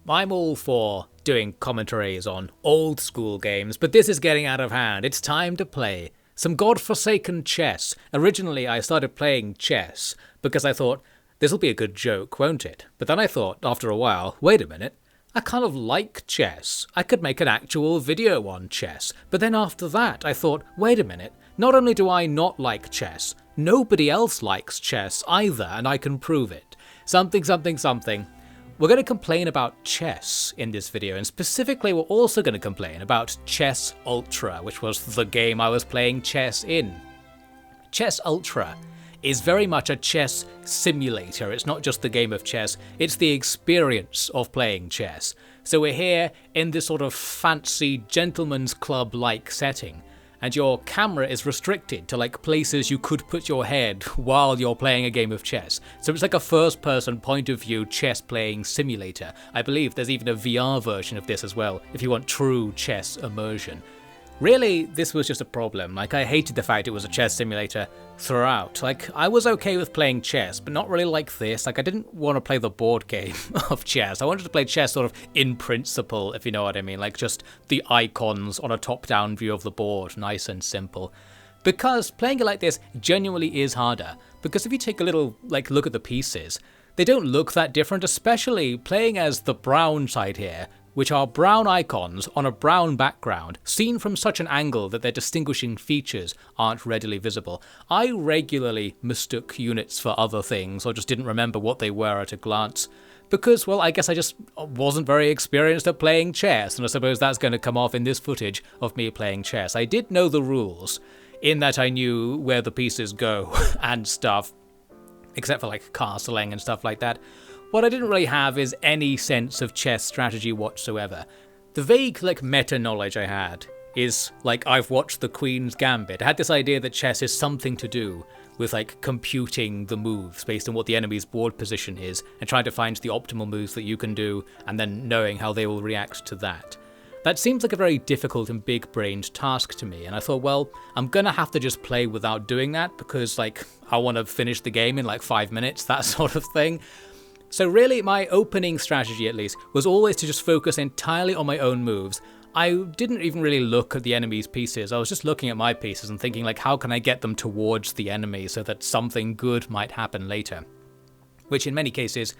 I'm all for doing commentaries on old school games, but this is getting out of hand. It's time to play some godforsaken chess. Originally, I started playing chess because I thought, this'll be a good joke, won't it? But then I thought, after a while, wait a minute, I kind of like chess. I could make an actual video on chess. But then after that, I thought, wait a minute, not only do I not like chess, nobody else likes chess either, and I can prove it. Something, something, something. We're going to complain about chess in this video, and specifically we're also going to complain about Chess Ultra, which was the game I was playing chess in. Chess Ultra is very much a chess simulator. It's not just the game of chess, it's the experience of playing chess. So we're here in this sort of fancy gentleman's club-like setting, and your camera is restricted to like places you could put your head while you're playing a game of chess. So it's like a first-person point of view chess playing simulator. I believe there's even a VR version of this as well, if you want true chess immersion. Really, this was just a problem. Like, I hated the fact it was a chess simulator throughout. Like, I was okay with playing chess, but not really like this. Like, I didn't want to play the board game of chess. I wanted to play chess sort of in principle, if you know what I mean. Like, just the icons on a top-down view of the board, nice and simple. Because playing it like this genuinely is harder. Because if you take a little, like, look at the pieces, they don't look that different, especially playing as the brown side here, which are brown icons on a brown background, seen from such an angle that their distinguishing features aren't readily visible. I regularly mistook units for other things, or just didn't remember what they were at a glance, because, well, I guess I just wasn't very experienced at playing chess, and I suppose that's going to come off in this footage of me playing chess. I did know the rules, in that I knew where the pieces go and stuff, except for like castling and stuff like that. What I didn't really have is any sense of chess strategy whatsoever. The vague, like, meta-knowledge I had is, like, I've watched the Queen's Gambit. I had this idea that chess is something to do with, like, computing the moves based on what the enemy's board position is, and trying to find the optimal moves that you can do, and then knowing how they will react to that. That seems like a very difficult and big-brained task to me, and I thought, well, I'm gonna have to just play without doing that, because, like, I want to finish the game in, like, 5 minutes, that sort of thing. So really, my opening strategy at least was always to just focus entirely on my own moves. I didn't even really look at the enemy's pieces, I was just looking at my pieces and thinking, like, how can I get them towards the enemy so that something good might happen later? Which in many cases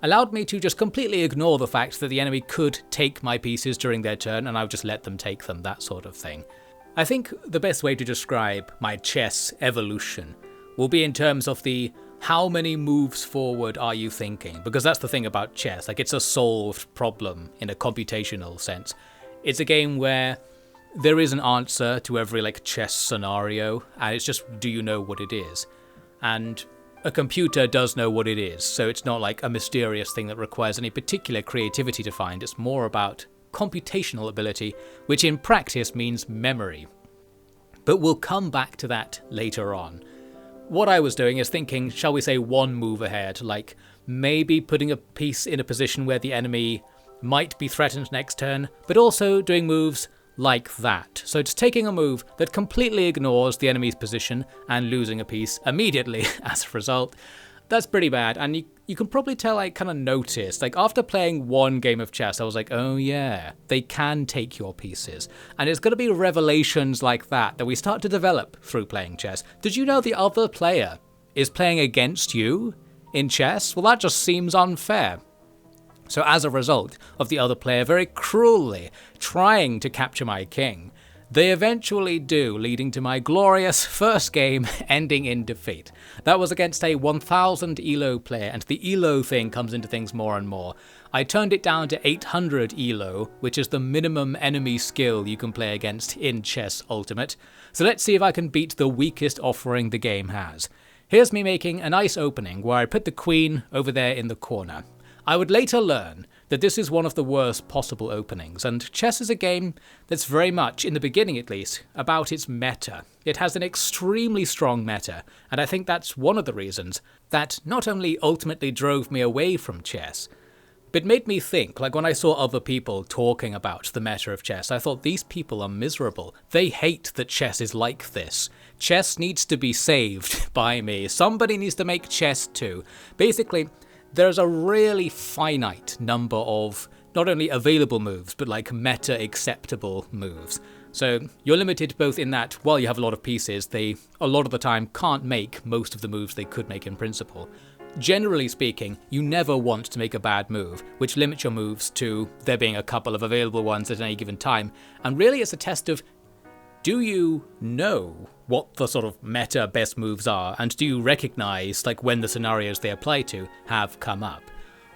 allowed me to just completely ignore the fact that the enemy could take my pieces during their turn and I would just let them take them, that sort of thing. I think the best way to describe my chess evolution will be in terms of the how many moves forward are you thinking? Because that's the thing about chess, like, it's a solved problem in a computational sense. It's a game where there is an answer to every, like, chess scenario, and it's just, do you know what it is? And a computer does know what it is, so it's not like a mysterious thing that requires any particular creativity to find. It's more about computational ability, which in practice means memory. But we'll come back to that later on. What I was doing is thinking, shall we say, one move ahead, like maybe putting a piece in a position where the enemy might be threatened next turn, but also doing moves like that. So it's taking a move that completely ignores the enemy's position and losing a piece immediately as a result. That's pretty bad, and you can probably tell I kind of noticed, like, after playing one game of chess, I was like, oh yeah, they can take your pieces. And it's going to be revelations like that we start to develop through playing chess. Did you know the other player is playing against you in chess? Well, that just seems unfair. So as a result of the other player very cruelly trying to capture my king, they eventually do, leading to my glorious first game ending in defeat. That was against a 1000 ELO player, and the ELO thing comes into things more and more. I turned it down to 800 ELO, which is the minimum enemy skill you can play against in Chess Ultimate. So let's see if I can beat the weakest offering the game has. Here's me making a nice opening where I put the queen over there in the corner. I would later learn that this is one of the worst possible openings, and chess is a game that's very much, in the beginning at least, about its meta. It has an extremely strong meta, and I think that's one of the reasons that not only ultimately drove me away from chess, but made me think, like when I saw other people talking about the meta of chess, I thought these people are miserable. They hate that chess is like this. Chess needs to be saved by me. Somebody needs to make chess too. Basically, there's a really finite number of not only available moves, but like meta-acceptable moves. So you're limited both in that while you have a lot of pieces, they a lot of the time can't make most of the moves they could make in principle. Generally speaking, you never want to make a bad move, which limits your moves to there being a couple of available ones at any given time, and really it's a test of, do you know what the sort of meta best moves are, and do you recognize like when the scenarios they apply to have come up?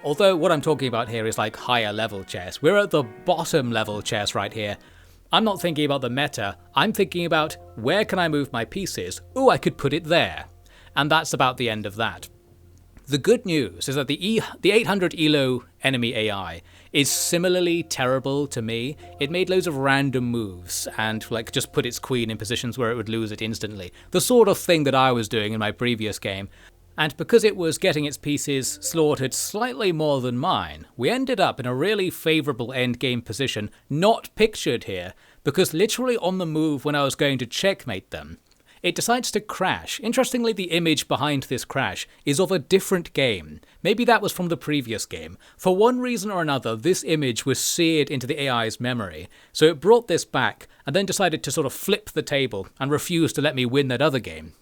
Although what I'm talking about here is like higher level chess. We're at the bottom level chess right here. I'm not thinking about the meta, I'm thinking about where can I move my pieces? Ooh, I could put it there. And that's about the end of that. The good news is that the 800 ELO enemy AI is similarly terrible to me. It made loads of random moves and like just put its queen in positions where it would lose it instantly. The sort of thing that I was doing in my previous game. And because it was getting its pieces slaughtered slightly more than mine, we ended up in a really favourable endgame position, not pictured here, because literally on the move when I was going to checkmate them, it decides to crash. Interestingly, the image behind this crash is of a different game. Maybe that was from the previous game. For one reason or another, this image was seared into the AI's memory, so it brought this back and then decided to sort of flip the table and refuse to let me win that other game.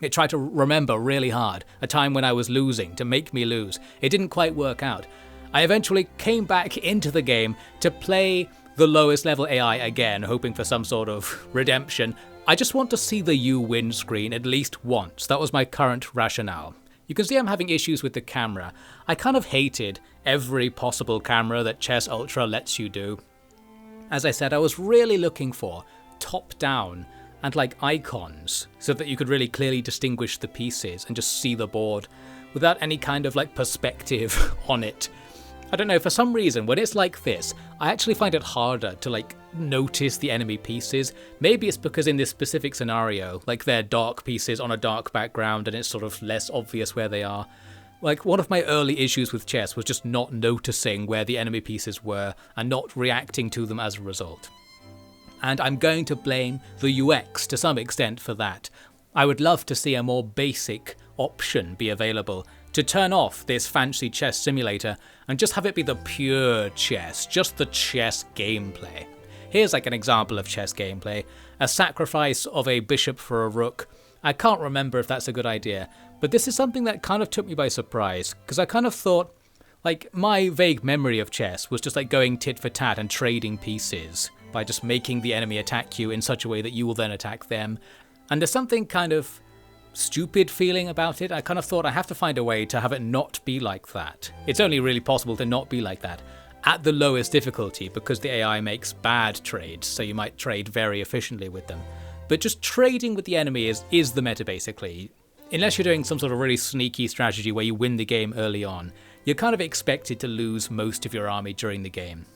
It tried to remember really hard a time when I was losing to make me lose. It didn't quite work out. I eventually came back into the game to play the lowest level AI again, hoping for some sort of redemption. I just want to see the you win screen at least once. That was my current rationale. You can see I'm having issues with the camera. I kind of hated every possible camera that Chess Ultra lets you do. As I said, I was really looking for top-down and like icons so that you could really clearly distinguish the pieces and just see the board without any kind of like perspective on it. I don't know, for some reason when it's like this, I actually find it harder to like notice the enemy pieces. Maybe it's because in this specific scenario, like they're dark pieces on a dark background and it's sort of less obvious where they are. Like one of my early issues with chess was just not noticing where the enemy pieces were and not reacting to them as a result. And I'm going to blame the UX to some extent for that. I would love to see a more basic option be available to turn off this fancy chess simulator and just have it be the pure chess, just the chess gameplay. Here's like an example of chess gameplay. A sacrifice of a bishop for a rook. I can't remember if that's a good idea, but this is something that kind of took me by surprise, because I kind of thought, like, my vague memory of chess was just like going tit for tat and trading pieces by just making the enemy attack you in such a way that you will then attack them. And there's something kind of stupid feeling about it. I kind of thought I have to find a way to have it not be like that. It's only really possible to not be like that at the lowest difficulty because the AI makes bad trades, so you might trade very efficiently with them. But just trading with the enemy is the meta basically. Unless you're doing some sort of really sneaky strategy where you win the game early on, you're kind of expected to lose most of your army during the game.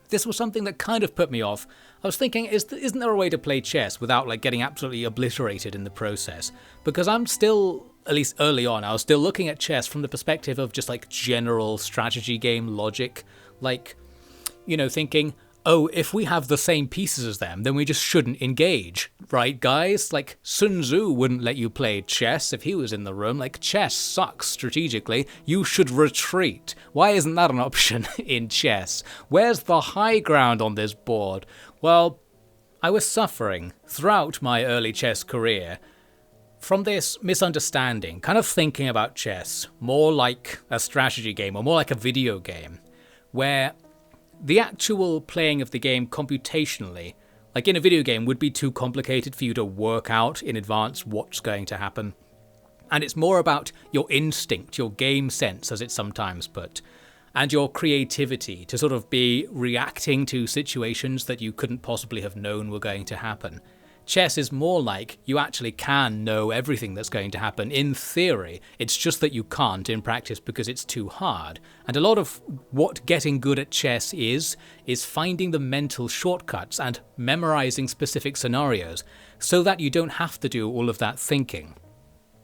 This was something that kind of put me off. I was thinking, isn't there a way to play chess without like getting absolutely obliterated in the process? Because I'm still, at least early on, I was still looking at chess from the perspective of just like general strategy game logic. Like, you know, thinking, oh, if we have the same pieces as them, then we just shouldn't engage. Right, guys? Like, Sun Tzu wouldn't let you play chess if he was in the room. Like, chess sucks strategically. You should retreat. Why isn't that an option in chess? Where's the high ground on this board? Well, I was suffering throughout my early chess career from this misunderstanding, kind of thinking about chess more like a strategy game or more like a video game, where the actual playing of the game computationally, like in a video game, would be too complicated for you to work out in advance what's going to happen. And it's more about your instinct, your game sense, as it's sometimes put, and your creativity to sort of be reacting to situations that you couldn't possibly have known were going to happen. Chess is more like you actually can know everything that's going to happen in theory. It's just that you can't in practice because it's too hard. And a lot of what getting good at chess is finding the mental shortcuts and memorizing specific scenarios so that you don't have to do all of that thinking,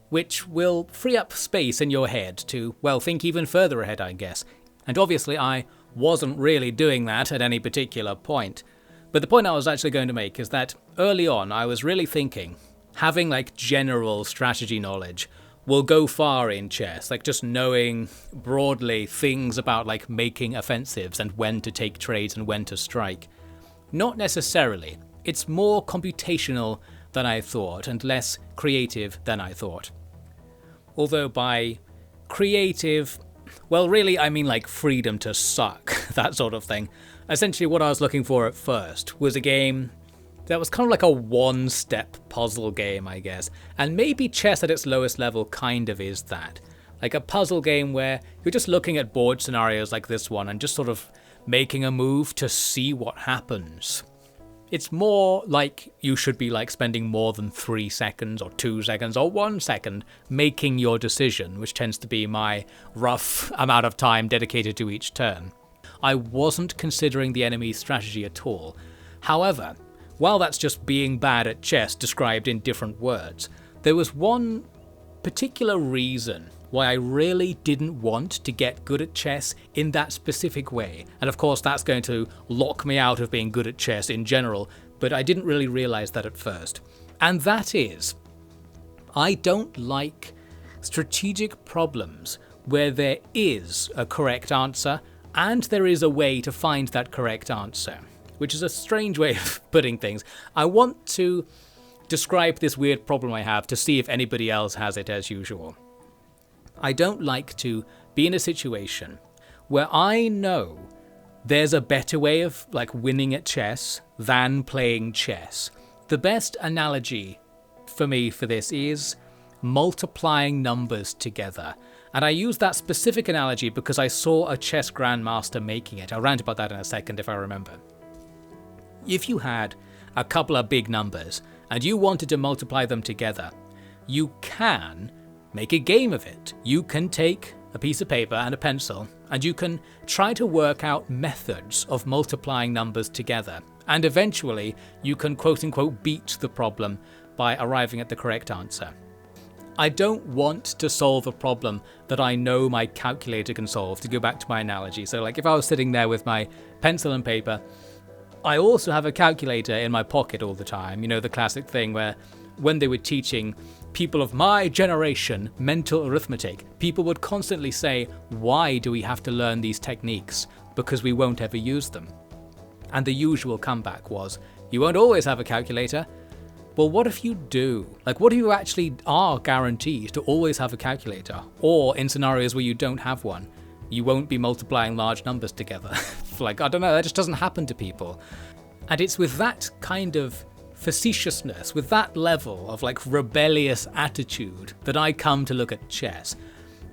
which will free up space in your head to, well, think even further ahead, I guess. And obviously I wasn't really doing that at any particular point. But the point I was actually going to make is that early on I was really thinking, having like general strategy knowledge will go far in chess, like just knowing broadly things about like making offensives and when to take trades and when to strike. Not necessarily. It's more computational than I thought and less creative than I thought. Although by creative, well really I mean like freedom to suck, that sort of thing. Essentially what I was looking for at first was a game that was kind of like a one-step puzzle game, I guess. And maybe chess at its lowest level kind of is that. Like a puzzle game where you're just looking at board scenarios like this one and just sort of making a move to see what happens. It's more like you should be like spending more than 3 seconds or 2 seconds or 1 second making your decision, which tends to be my rough amount of time dedicated to each turn. I wasn't considering the enemy's strategy at all. However, while that's just being bad at chess described in different words, there was one particular reason why I really didn't want to get good at chess in that specific way. And of course that's going to lock me out of being good at chess in general, but I didn't really realise that at first. And that is, I don't like strategic problems where there is a correct answer and there is a way to find that correct answer. Which is a strange way of putting things. I want to describe this weird problem I have to see if anybody else has it as usual. I don't like to be in a situation where I know there's a better way of like winning at chess than playing chess. The best analogy for me for this is multiplying numbers together. And I use that specific analogy because I saw a chess grandmaster making it. I'll rant about that in a second if I remember. If you had a couple of big numbers and you wanted to multiply them together, you can make a game of it. You can take a piece of paper and a pencil and you can try to work out methods of multiplying numbers together. And eventually you can quote unquote beat the problem by arriving at the correct answer. I don't want to solve a problem that I know my calculator can solve, to go back to my analogy. So like if I was sitting there with my pencil and paper, I also have a calculator in my pocket all the time. You know, the classic thing where when they were teaching people of my generation mental arithmetic, people would constantly say, why do we have to learn these techniques? Because we won't ever use them. And the usual comeback was, you won't always have a calculator. Well, what if you do? Like, what if you actually are guaranteed to always have a calculator? Or in scenarios where you don't have one, you won't be multiplying large numbers together. Like, I don't know, that just doesn't happen to people. And it's with that kind of facetiousness, with that level of like rebellious attitude that I come to look at chess.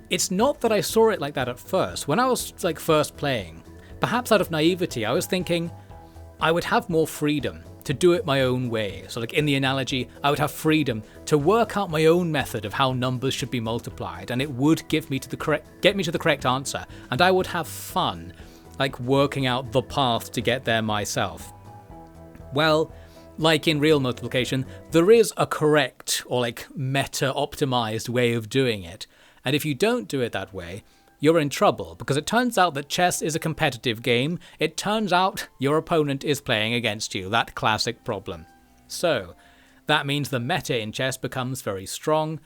It's not that I saw it like that at first. When I was like first playing, perhaps out of naivety, I was thinking I would have more freedom to do it my own way. So like in the analogy, I would have freedom to work out my own method of how numbers should be multiplied, and it would get me to the correct answer, and I would have fun like working out the path to get there myself. Well, like in real multiplication, there is a correct or like meta-optimized way of doing it, and if you don't do it that way, you're in trouble, because it turns out that chess is a competitive game. It turns out your opponent is playing against you, that classic problem. So, that means the meta in chess becomes very strong,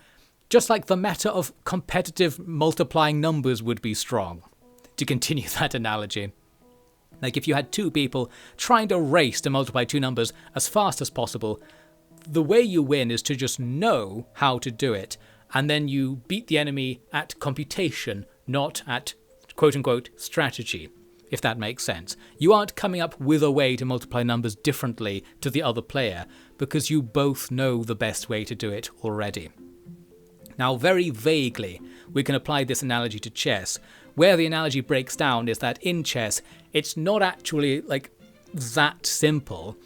just like the meta of competitive multiplying numbers would be strong, to continue that analogy. Like if you had two people trying to race to multiply two numbers as fast as possible, the way you win is to just know how to do it, and then you beat the enemy at computation, not at quote-unquote strategy, if that makes sense. You aren't coming up with a way to multiply numbers differently to the other player, because you both know the best way to do it already. Now, very vaguely, we can apply this analogy to chess. Where the analogy breaks down is that in chess, it's not actually like that simple,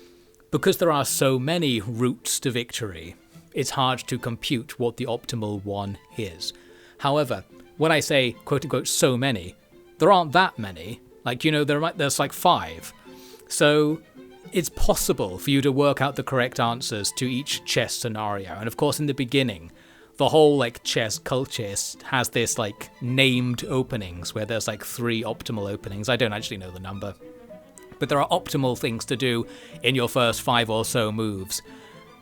because there are so many routes to victory. It's hard to compute what the optimal one is. However, when I say quote-unquote so many, there aren't that many. Like, you know, there's like 5. So it's possible for you to work out the correct answers to each chess scenario. And of course, in the beginning, the whole like chess culture has this like named openings where there's like 3 optimal openings. I don't actually know the number. But there are optimal things to do in your first 5 or so moves.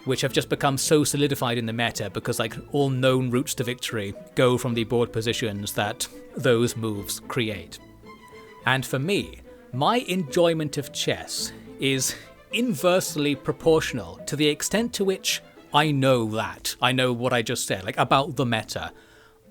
which have just become so solidified in the meta because like all known routes to victory go from the board positions that those moves create. And for me, my enjoyment of chess is inversely proportional to the extent to which I know what I just said, like about the meta.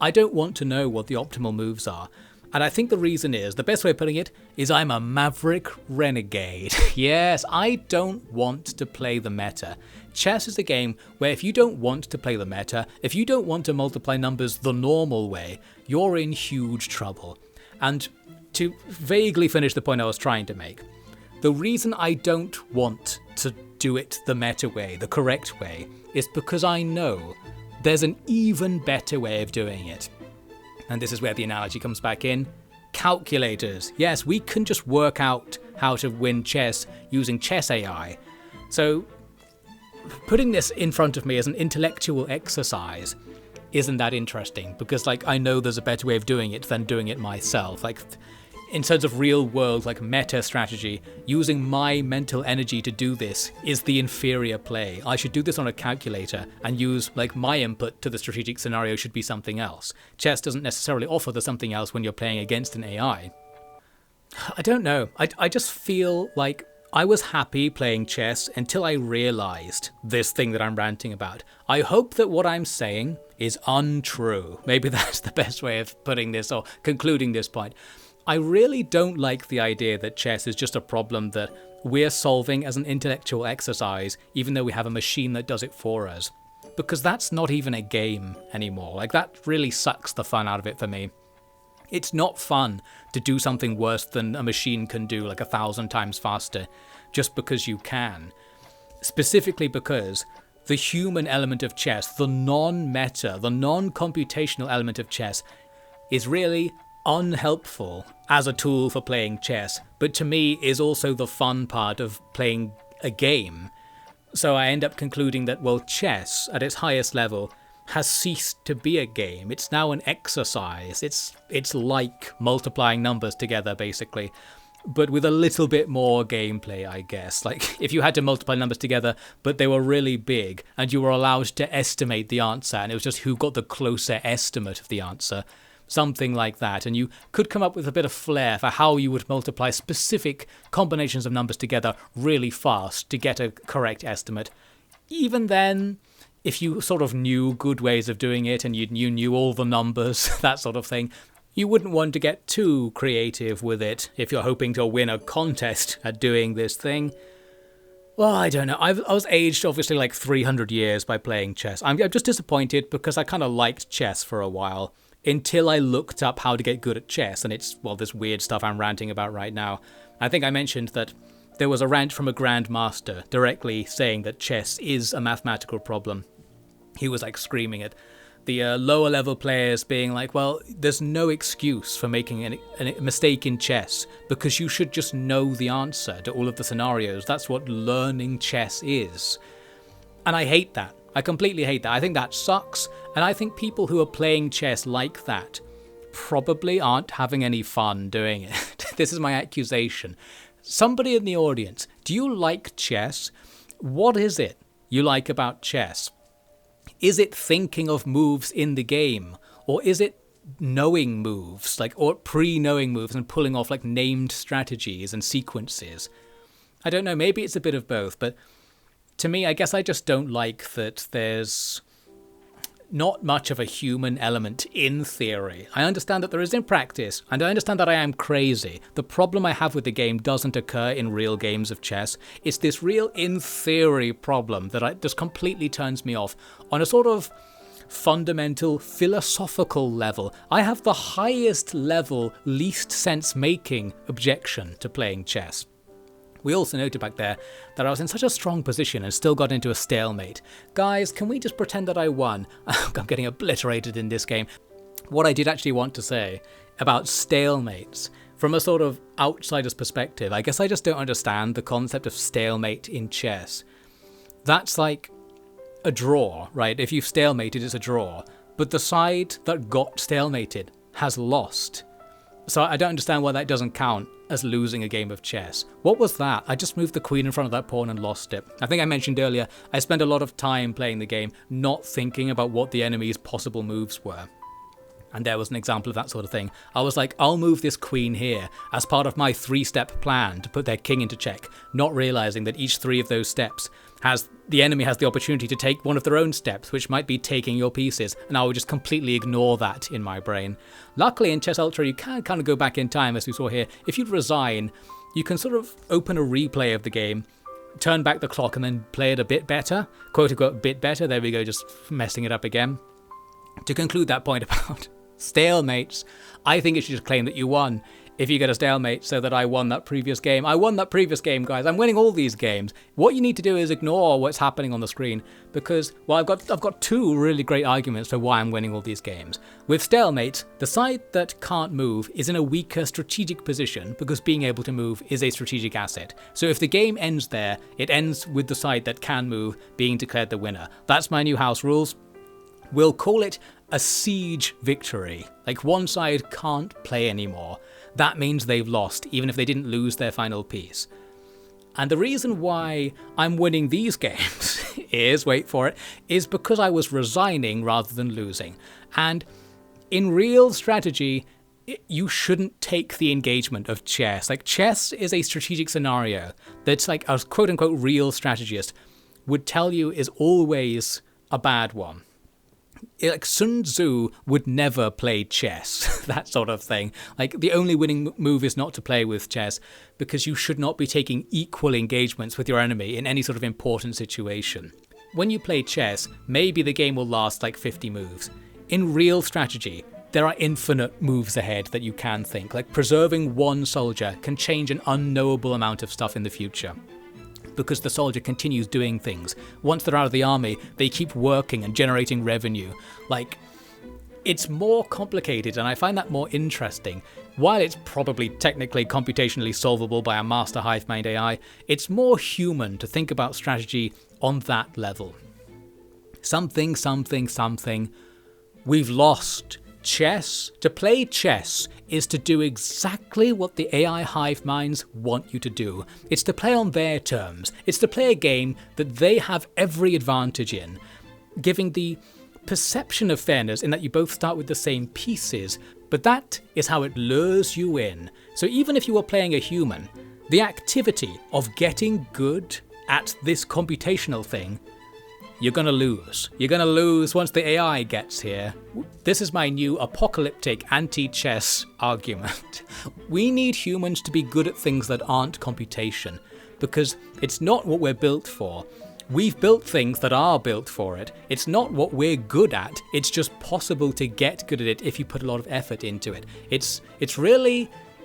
I don't want to know what the optimal moves are. And I think the reason is, the best way of putting it, is I'm a maverick renegade. Yes, I don't want to play the meta. Chess is a game where if you don't want to play the meta, if you don't want to multiply numbers the normal way, you're in huge trouble. And to vaguely finish the point I was trying to make, the reason I don't want to do it the meta way, the correct way, is because I know there's an even better way of doing it. And this is where the analogy comes back in. Calculators. Yes, we can just work out how to win chess using chess AI. So putting this in front of me as an intellectual exercise isn't that interesting, because like I know there's a better way of doing it than doing it myself. Like in terms of real world like meta strategy, using my mental energy to do this is the inferior play. I should do this on a calculator and use like my input to the strategic scenario should be something else. Chess doesn't necessarily offer the something else when you're playing against an AI. I don't know. I just feel like I was happy playing chess until I realized this thing that I'm ranting about. I hope that what I'm saying is untrue. Maybe that's the best way of putting this or concluding this point. I really don't like the idea that chess is just a problem that we're solving as an intellectual exercise, even though we have a machine that does it for us. Because that's not even a game anymore. Like, that really sucks the fun out of it for me. It's not fun to do something worse than a machine can do, like 1,000 times faster, just because you can. Specifically because the human element of chess, the non-meta, the non-computational element of chess, is really unhelpful as a tool for playing chess, but to me is also the fun part of playing a game. So I end up concluding that, well, chess at its highest level has ceased to be a game. It's now an exercise. It's like multiplying numbers together, basically, but with a little bit more gameplay, I guess. Like, if you had to multiply numbers together, but they were really big, and you were allowed to estimate the answer, and it was just who got the closer estimate of the answer. Something like that, and you could come up with a bit of flair for how you would multiply specific combinations of numbers together really fast to get a correct estimate. Even then, if you sort of knew good ways of doing it and you knew all the numbers, that sort of thing, you wouldn't want to get too creative with it if you're hoping to win a contest at doing this thing. Well, I don't know. I was aged obviously like 300 years by playing chess. I'm just disappointed because I kind of liked chess for a while, until I looked up how to get good at chess, and it's, well, this weird stuff I'm ranting about right now. I think I mentioned that there was a rant from a grandmaster directly saying that chess is a mathematical problem. He was like screaming at the lower level players, being like, well, there's no excuse for making a mistake in chess, because you should just know the answer to all of the scenarios. That's what learning chess is. And I hate that. I completely hate that. I think that sucks, and I think people who are playing chess like that probably aren't having any fun doing it. This is my accusation. Somebody in the audience, do you like chess? What is it you like about chess? Is it thinking of moves in the game? Or is it knowing moves, like, or pre-knowing moves and pulling off like named strategies and sequences? I don't know, maybe it's a bit of both, but to me, I guess I just don't like that there's not much of a human element in theory. I understand that there is in practice, and I understand that I am crazy. The problem I have with the game doesn't occur in real games of chess. It's this real in theory problem that just completely turns me off on a sort of fundamental philosophical level. I have the highest level, least sense-making objection to playing chess. We also noted back there that I was in such a strong position and still got into a stalemate. Guys, can we just pretend that I won? I'm getting obliterated in this game. What I did actually want to say about stalemates, from a sort of outsider's perspective, I guess I just don't understand the concept of stalemate in chess. That's like a draw, right? If you've stalemated, it's a draw. But the side that got stalemated has lost. So I don't understand why that doesn't count as losing a game of chess. What was that? I just moved the queen in front of that pawn and lost it. I think I mentioned earlier, I spent a lot of time playing the game not thinking about what the enemy's possible moves were. And there was an example of that sort of thing. I was like, I'll move this queen here as part of my 3-step plan to put their king into check, not realizing that each 3 of those steps the enemy has the opportunity to take one of their own steps, which might be taking your pieces, and I would just completely ignore that in my brain. Luckily in Chess Ultra you can kind of go back in time, as we saw here. If you'd resign, you can sort of open a replay of the game, turn back the clock and then play it a bit better, quote unquote bit better, there we go, just messing it up again. To conclude that point about stalemates, I think it should just claim that you won if you get a stalemate, so that I won that previous game. I won that previous game, guys. I'm winning all these games. What you need to do is ignore what's happening on the screen, because, well, I've got 2 really great arguments for why I'm winning all these games. With stalemates, the side that can't move is in a weaker strategic position, because being able to move is a strategic asset. So if the game ends there, it ends with the side that can move being declared the winner. That's my new house rules. We'll call it a siege victory. Like, one side can't play anymore. That means they've lost, even if they didn't lose their final piece. And the reason why I'm winning these games is, wait for it, is because I was resigning rather than losing. And in real strategy, you shouldn't take the engagement of chess. Like, chess is a strategic scenario that's like a quote-unquote real strategist would tell you is always a bad one. Like, Sun Tzu would never play chess, that sort of thing. Like, the only winning move is not to play with chess, because you should not be taking equal engagements with your enemy in any sort of important situation. When you play chess, maybe the game will last like 50 moves. In real strategy, there are infinite moves ahead that you can think. Like, preserving one soldier can change an unknowable amount of stuff in the future, because the soldier continues doing things. Once they're out of the army, they keep working and generating revenue. Like, it's more complicated, and I find that more interesting. While it's probably technically computationally solvable by a master hive mind AI, it's more human to think about strategy on that level. Something, something, something. We've lost. Chess, to play chess, is to do exactly what the AI hive minds want you to do. It's to play on their terms. It's to play a game that they have every advantage in, giving the perception of fairness in that you both start with the same pieces, but that is how it lures you in. So even if you were playing a human, the activity of getting good at this computational thing, you're gonna lose. You're gonna lose once the AI gets here. This is my new apocalyptic anti-chess argument. We need humans to be good at things that aren't computation, because it's not what we're built for. We've built things that are built for it. It's not what we're good at. It's just possible to get good at it if you put a lot of effort into it. It's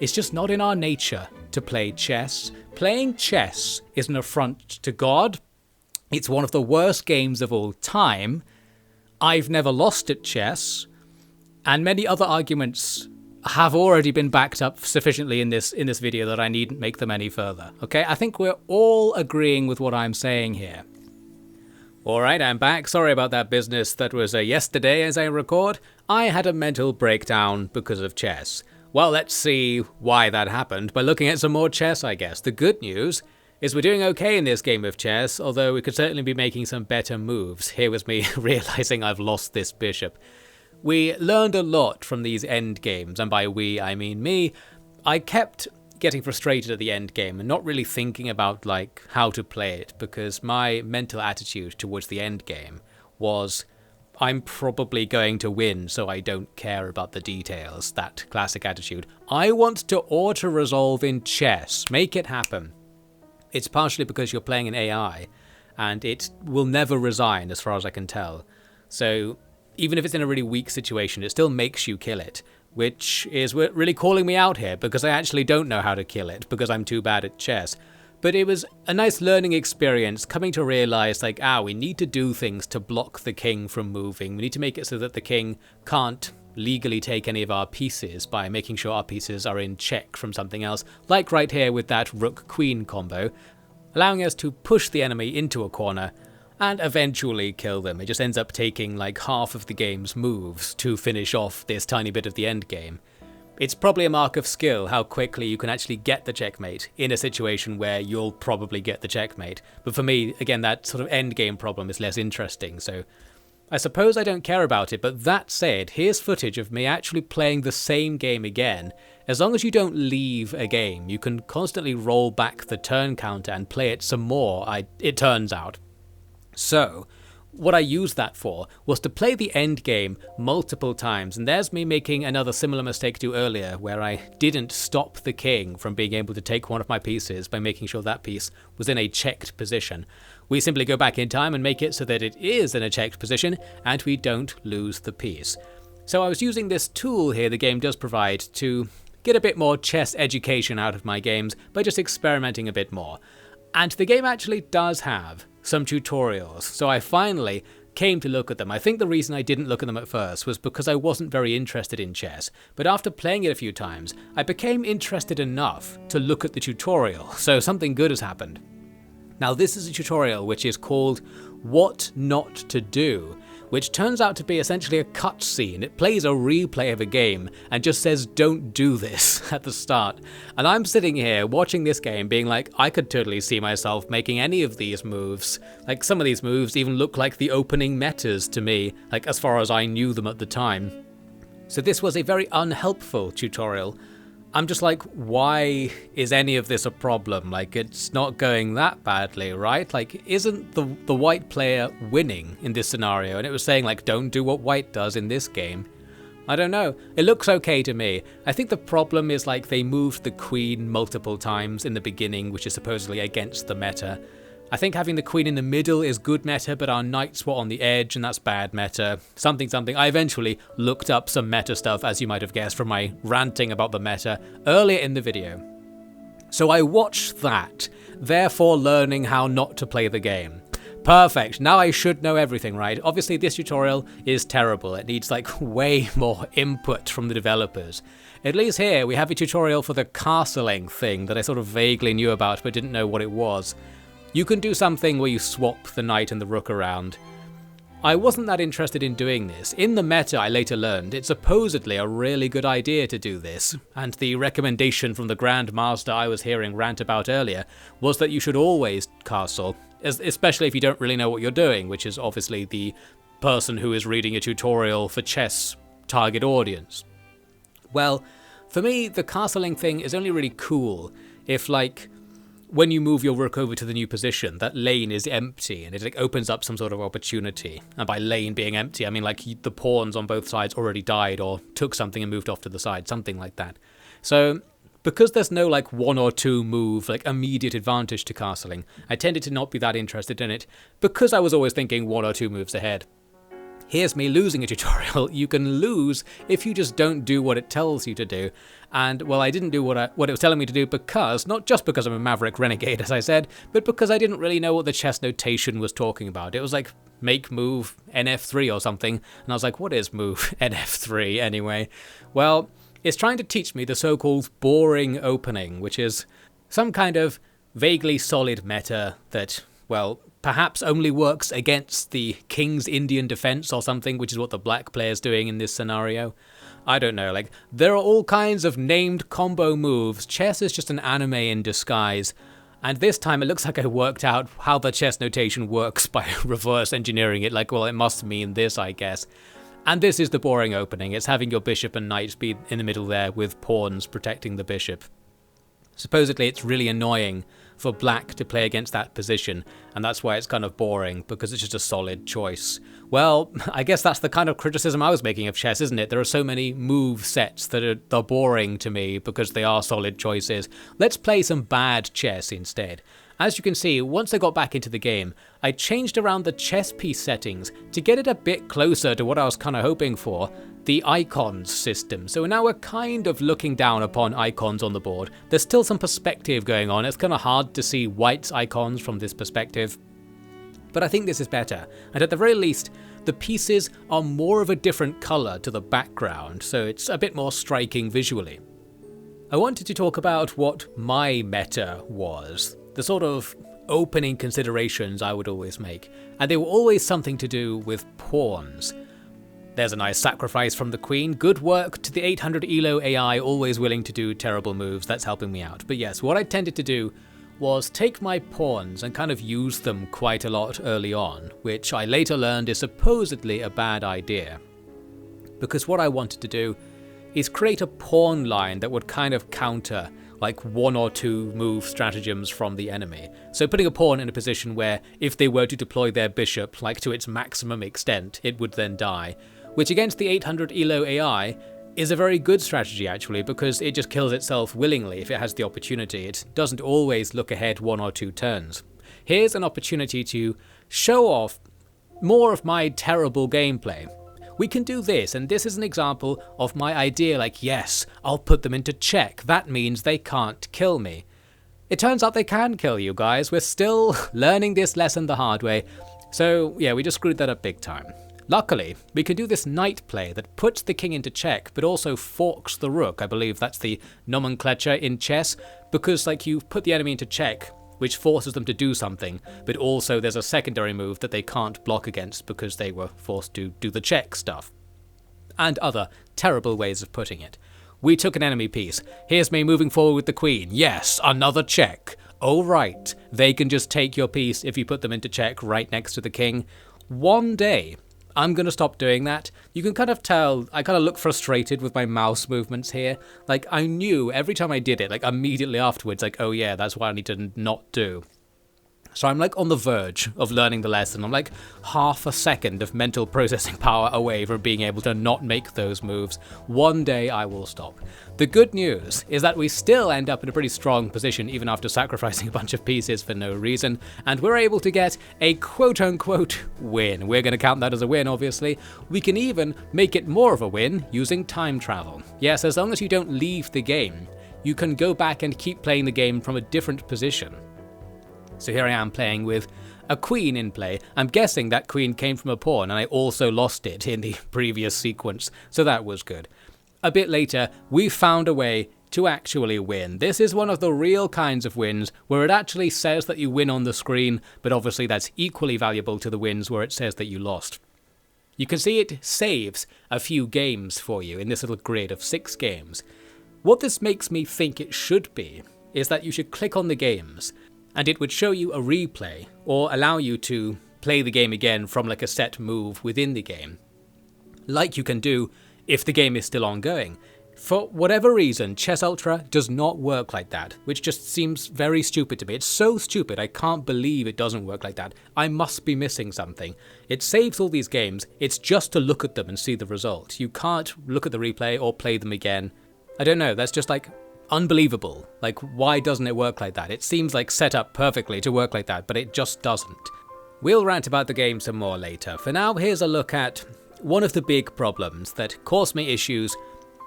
just not in our nature to play chess. Playing chess is an affront to God. It's one of the worst games of all time. I've never lost at chess, and many other arguments have already been backed up sufficiently in this video that I needn't make them any further. Okay, I think we're all agreeing with what I'm saying here. Alright, I'm back. Sorry about that business. That was yesterday as I record. I had a mental breakdown because of chess. Well, let's see why that happened by looking at some more chess, I guess. The good news is we're doing okay in this game of chess, although we could certainly be making some better moves. Here was me realizing I've lost this bishop. We learned a lot from these end games, and by we I mean me. I kept getting frustrated at the end game and not really thinking about like how to play it, because my mental attitude towards the end game was, I'm probably going to win, so I don't care about the details. That classic attitude. I want to auto-resolve in chess. Make it happen. It's partially because you're playing an AI, and it will never resign as far as I can tell. So even if it's in a really weak situation, it still makes you kill it, which is really calling me out here, because I actually don't know how to kill it, because I'm too bad at chess. But it was a nice learning experience, coming to realize, like, we need to do things to block the king from moving. We need to make it so that the king can't legally take any of our pieces by making sure our pieces are in check from something else, like right here with that rook-queen combo, allowing us to push the enemy into a corner and eventually kill them. It just ends up taking like half of the game's moves to finish off this tiny bit of the end game. It's probably a mark of skill how quickly you can actually get the checkmate in a situation where you'll probably get the checkmate. But for me, again, that sort of endgame problem is less interesting, so I suppose I don't care about it. But that said, here's footage of me actually playing the same game again. As long as you don't leave a game, you can constantly roll back the turn counter and play it some more, it turns out. So what I used that for was to play the end game multiple times, and there's me making another similar mistake to earlier, where I didn't stop the king from being able to take one of my pieces by making sure that piece was in a checked position. We simply go back in time and make it so that it is in a checked position, and we don't lose the piece. So I was using this tool here the game does provide to get a bit more chess education out of my games by just experimenting a bit more. And the game actually does have some tutorials, so I finally came to look at them. I think the reason I didn't look at them at first was because I wasn't very interested in chess, but after playing it a few times, I became interested enough to look at the tutorial, so something good has happened. Now this is a tutorial which is called What Not to Do, which turns out to be essentially a cutscene. It plays a replay of a game and just says don't do this at the start. And I'm sitting here watching this game being like, I could totally see myself making any of these moves. Like some of these moves even look like the opening metas to me, like as far as I knew them at the time. So this was a very unhelpful tutorial. I'm just like, why is any of this a problem? Like, it's not going that badly, right? Like, isn't the white player winning in this scenario? And it was saying, like, don't do what white does in this game. I don't know. It looks okay to me. I think the problem is, like, they moved the queen multiple times in the beginning, which is supposedly against the meta. I think having the queen in the middle is good meta, but our knights were on the edge, and that's bad meta. Something. I eventually looked up some meta stuff, as you might have guessed from my ranting about the meta earlier in the video. So I watched that, therefore learning how not to play the game. Perfect, now I should know everything, right? Obviously this tutorial is terrible. It needs like way more input from the developers. At least here we have a tutorial for the castling thing that I sort of vaguely knew about but didn't know what it was. You can do something where you swap the knight and the rook around. I wasn't that interested in doing this. In the meta, I later learned it's supposedly a really good idea to do this, and the recommendation from the Grand Master I was hearing rant about earlier was that you should always castle, especially if you don't really know what you're doing, which is obviously the person who is reading a tutorial for chess target audience. Well, for me, the castling thing is only really cool if, like, when you move your rook over to the new position, that lane is empty and it like opens up some sort of opportunity. And by lane being empty, I mean like the pawns on both sides already died or took something and moved off to the side, something like that. So because there's no like one or two move, like immediate advantage to castling, I tended to not be that interested in it because I was always thinking one or two moves ahead. Here's me losing a tutorial. You can lose if you just don't do what it tells you to do. And, well, I didn't do what it was telling me to do because, not just because I'm a maverick renegade, as I said, but because I didn't really know what the chess notation was talking about. It was like, make move NF3 or something. And I was like, what is move NF3 anyway? Well, it's trying to teach me the so-called boring opening, which is some kind of vaguely solid meta that, well, perhaps only works against the King's Indian defense or something, which is what the black player's doing in this scenario. I don't know, like, there are all kinds of named combo moves. Chess is just an anime in disguise. And this time it looks like I worked out how the chess notation works by reverse engineering it. Like, well, it must mean this, I guess. And this is the boring opening. It's having your bishop and knight be in the middle there with pawns protecting the bishop. Supposedly it's really annoying for black to play against that position, and that's why it's kind of boring, because it's just a solid choice. Well, I guess that's the kind of criticism I was making of chess, isn't it? There are so many move sets that are boring to me because they are solid choices. Let's play some bad chess instead. As you can see, once I got back into the game, I changed around the chess piece settings to get it a bit closer to what I was kind of hoping for, the icons system. So now we're kind of looking down upon icons on the board. There's still some perspective going on. It's kind of hard to see white's icons from this perspective. But I think this is better. And at the very least, the pieces are more of a different color to the background, so it's a bit more striking visually. I wanted to talk about what my meta was, the sort of opening considerations I would always make, and they were always something to do with pawns. There's a nice sacrifice from the queen. Good work to the 800 elo AI, always willing to do terrible moves. That's helping me out. But yes, what I tended to do was take my pawns and kind of use them quite a lot early on, which I later learned is supposedly a bad idea. Because what I wanted to do is create a pawn line that would kind of counter like 1 or 2 move stratagems from the enemy. So putting a pawn in a position where if they were to deploy their bishop like to its maximum extent, it would then die. Which against the 800 elo AI is a very good strategy actually, because it just kills itself willingly if it has the opportunity. It doesn't always look ahead 1 or 2 turns. Here's an opportunity to show off more of my terrible gameplay. We can do this, and this is an example of my idea like, yes, I'll put them into check. That means they can't kill me. It turns out they can kill you guys. We're still learning this lesson the hard way. So yeah, we just screwed that up big time. Luckily, we can do this knight play that puts the king into check, but also forks the rook. I believe that's the nomenclature in chess, because like you put the enemy into check, which forces them to do something, but also there's a secondary move that they can't block against because they were forced to do the check stuff. And other terrible ways of putting it. We took an enemy piece. Here's me moving forward with the queen. Yes, another check. Oh right, they can just take your piece if you put them into check right next to the king. One day, I'm going to stop doing that. You can kind of tell, I kind of look frustrated with my mouse movements here. Like, I knew every time I did it, like, immediately afterwards, like, oh yeah, that's what I need to not do. So I'm like on the verge of learning the lesson. I'm like half a second of mental processing power away from being able to not make those moves. One day I will stop. The good news is that we still end up in a pretty strong position even after sacrificing a bunch of pieces for no reason, and we're able to get a quote-unquote win. We're going to count that as a win, obviously. We can even make it more of a win using time travel. Yes, as long as you don't leave the game, you can go back and keep playing the game from a different position. So here I am playing with a queen in play. I'm guessing that queen came from a pawn, and I also lost it in the previous sequence, so that was good. A bit later, we found a way to actually win. This is one of the real kinds of wins where it actually says that you win on the screen, but obviously that's equally valuable to the wins where it says that you lost. You can see it saves a few games for you in this little grid of 6 games. What this makes me think it should be is that you should click on the games, and it would show you a replay, or allow you to play the game again from like a set move within the game. Like you can do if the game is still ongoing. For whatever reason, Chess Ultra does not work like that, which just seems very stupid to me. It's so stupid, I can't believe it doesn't work like that. I must be missing something. It saves all these games, it's just to look at them and see the result. You can't look at the replay or play them again. I don't know, that's just like unbelievable. Like, why doesn't it work like that? It seems like set up perfectly to work like that, but it just doesn't. We'll rant about the game some more later. For now, here's a look at one of the big problems that caused me issues,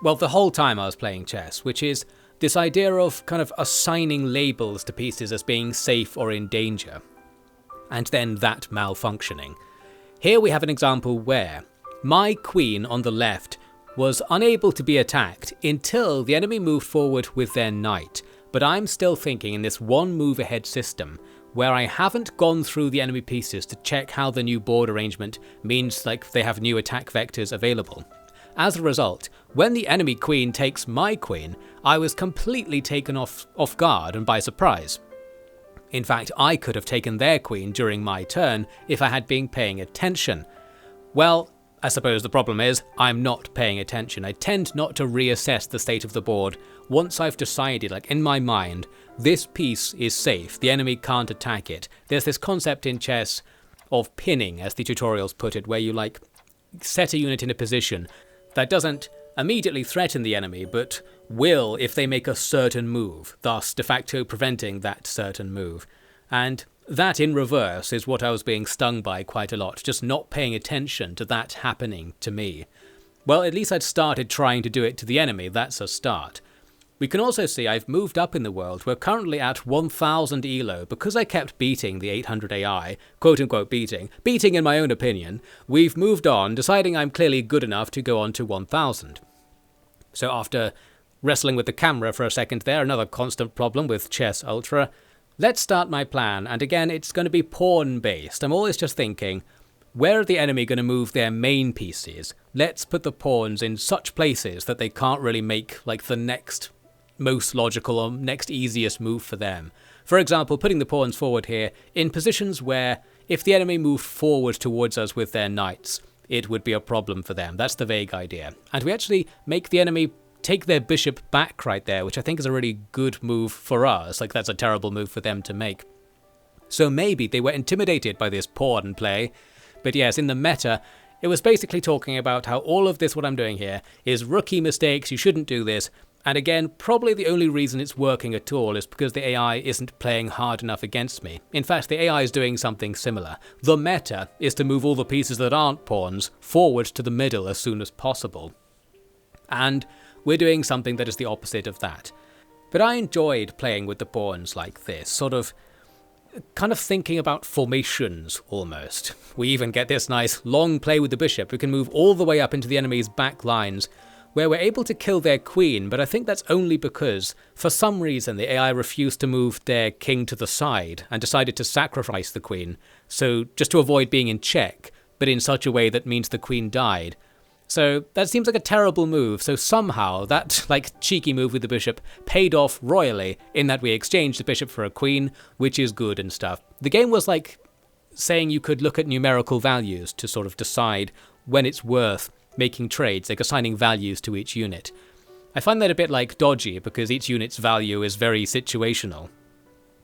well, the whole time I was playing chess, which is this idea of kind of assigning labels to pieces as being safe or in danger, and then that malfunctioning. Here we have an example where my queen on the left was unable to be attacked until the enemy moved forward with their knight, but I'm still thinking in this one move ahead system where I haven't gone through the enemy pieces to check how the new board arrangement means like they have new attack vectors available. As a result, when the enemy queen takes my queen, I was completely taken off guard and by surprise. In fact, I could have taken their queen during my turn if I had been paying attention. Well, I suppose the problem is, I'm not paying attention. I tend not to reassess the state of the board once I've decided, like in my mind, this piece is safe, the enemy can't attack it. There's this concept in chess of pinning, as the tutorials put it, where you like set a unit in a position that doesn't immediately threaten the enemy, but will if they make a certain move, thus de facto preventing that certain move. And that in reverse is what I was being stung by quite a lot, just not paying attention to that happening to me. Well, at least I'd started trying to do it to the enemy, that's a start. We can also see I've moved up in the world. We're currently at 1000 elo because I kept beating the 800 AI, quote-unquote beating in my own opinion. We've moved on, deciding I'm clearly good enough to go on to 1000. So after wrestling with the camera for a second there, another constant problem with Chess Ultra, let's start my plan, and again it's going to be pawn based. I'm always just thinking, where are the enemy going to move their main pieces? Let's put the pawns in such places that they can't really make like the next most logical or next easiest move for them. For example, putting the pawns forward here in positions where if the enemy moved forward towards us with their knights, it would be a problem for them. That's the vague idea. And we actually make the enemy take their bishop back right there, which I think is a really good move for us. Like, that's a terrible move for them to make. So maybe they were intimidated by this pawn play. But yes, in the meta, it was basically talking about how all of this, what I'm doing here, is rookie mistakes, you shouldn't do this. And again, probably the only reason it's working at all is because the AI isn't playing hard enough against me. In fact, the AI is doing something similar. The meta is to move all the pieces that aren't pawns forward to the middle as soon as possible. And we're doing something that is the opposite of that. But I enjoyed playing with the pawns like this, sort of kind of thinking about formations almost. We even get this nice long play with the bishop. We can move all the way up into the enemy's back lines, where we're able to kill their queen, but I think that's only because, for some reason, the AI refused to move their king to the side and decided to sacrifice the queen, so just to avoid being in check, but in such a way that means the queen died. So that seems like a terrible move, so somehow that cheeky move with the bishop paid off royally in that we exchanged the bishop for a queen, which is good and stuff. The game was like saying you could look at numerical values to sort of decide when it's worth making trades, like assigning values to each unit. I find that a bit like dodgy because each unit's value is very situational.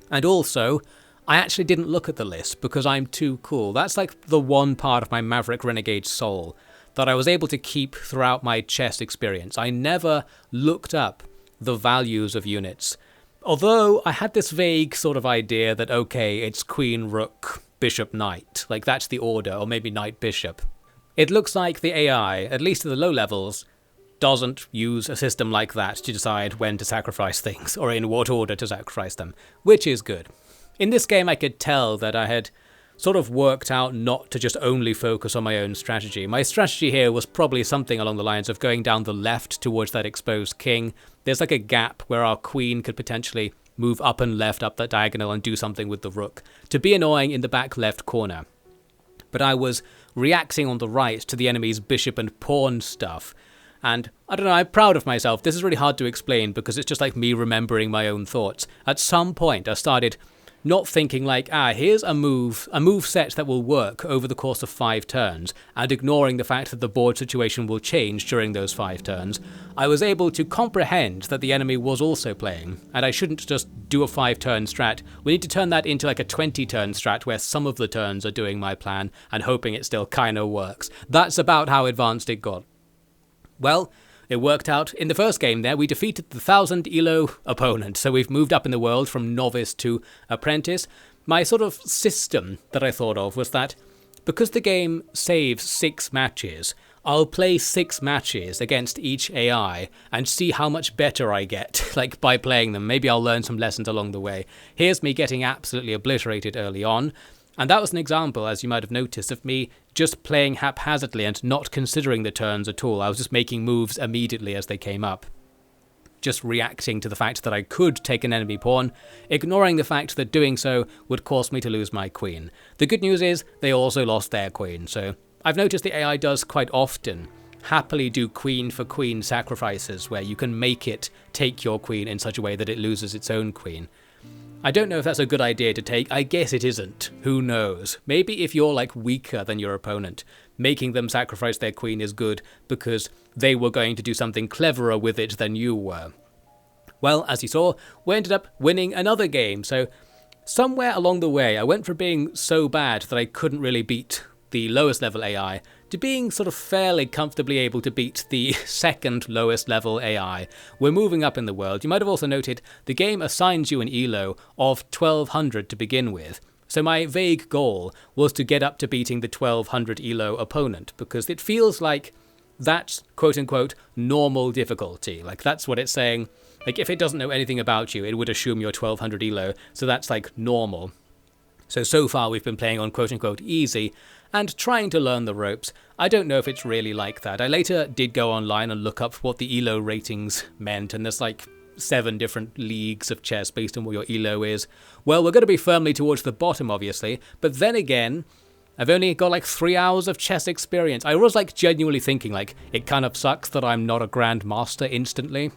And also, I actually didn't look at the list because I'm too cool. That's like the one part of my Maverick Renegade soul that I was able to keep throughout my chess experience. I never looked up the values of units. Although I had this vague sort of idea that, okay, it's queen, rook, bishop, knight. Like that's the order, or maybe knight, bishop. It looks like the AI, at least at the low levels, doesn't use a system like that to decide when to sacrifice things, or in what order to sacrifice them, which is good. In this game I could tell that I had sort of worked out not to just only focus on my own strategy. My strategy here was probably something along the lines of going down the left towards that exposed king. There's like a gap where our queen could potentially move up and left up that diagonal and do something with the rook, to be annoying in the back left corner. But I was reacting on the right to the enemy's bishop and pawn stuff. And I don't know, I'm proud of myself. This is really hard to explain because it's just like me remembering my own thoughts. At some point I started not thinking like, here's a move set that will work over the course of 5 turns, and ignoring the fact that the board situation will change during those 5 turns. I was able to comprehend that the enemy was also playing, and I shouldn't just do a 5-turn strat. We need to turn that into like a 20-turn strat where some of the turns are doing my plan and hoping it still kinda works. That's about how advanced it got. Well, it worked out. In the first game there, we defeated the 1000 elo opponent, so we've moved up in the world from novice to apprentice. My sort of system that I thought of was that because the game saves 6 matches, I'll play 6 matches against each AI and see how much better I get, like by playing them. Maybe I'll learn some lessons along the way. Here's me getting absolutely obliterated early on. And that was an example, as you might have noticed, of me just playing haphazardly and not considering the turns at all. I was just making moves immediately as they came up. Just reacting to the fact that I could take an enemy pawn, ignoring the fact that doing so would cause me to lose my queen. The good news is they also lost their queen, so I've noticed the AI does quite often happily do queen for queen sacrifices where you can make it take your queen in such a way that it loses its own queen. I don't know if that's a good idea to take. I guess it isn't. Who knows? Maybe if you're like weaker than your opponent, making them sacrifice their queen is good because they were going to do something cleverer with it than you were. Well, as you saw, we ended up winning another game, so somewhere along the way I went from being so bad that I couldn't really beat the lowest level AI to being sort of fairly comfortably able to beat the second lowest level AI. We're moving up in the world. You might have also noted the game assigns you an elo of 1200 to begin with. So my vague goal was to get up to beating the 1200 elo opponent because it feels like that's quote-unquote normal difficulty. Like that's what it's saying. Like if it doesn't know anything about you, it would assume you're 1200 elo, so that's like normal. So far we've been playing on quote-unquote easy and trying to learn the ropes. I don't know if it's really like that. I later did go online and look up what the elo ratings meant, and there's like 7 different leagues of chess based on what your elo is. Well, we're going to be firmly towards the bottom, obviously, but then again, I've only got like 3 hours of chess experience. I was like genuinely thinking like it kind of sucks that I'm not a grandmaster instantly.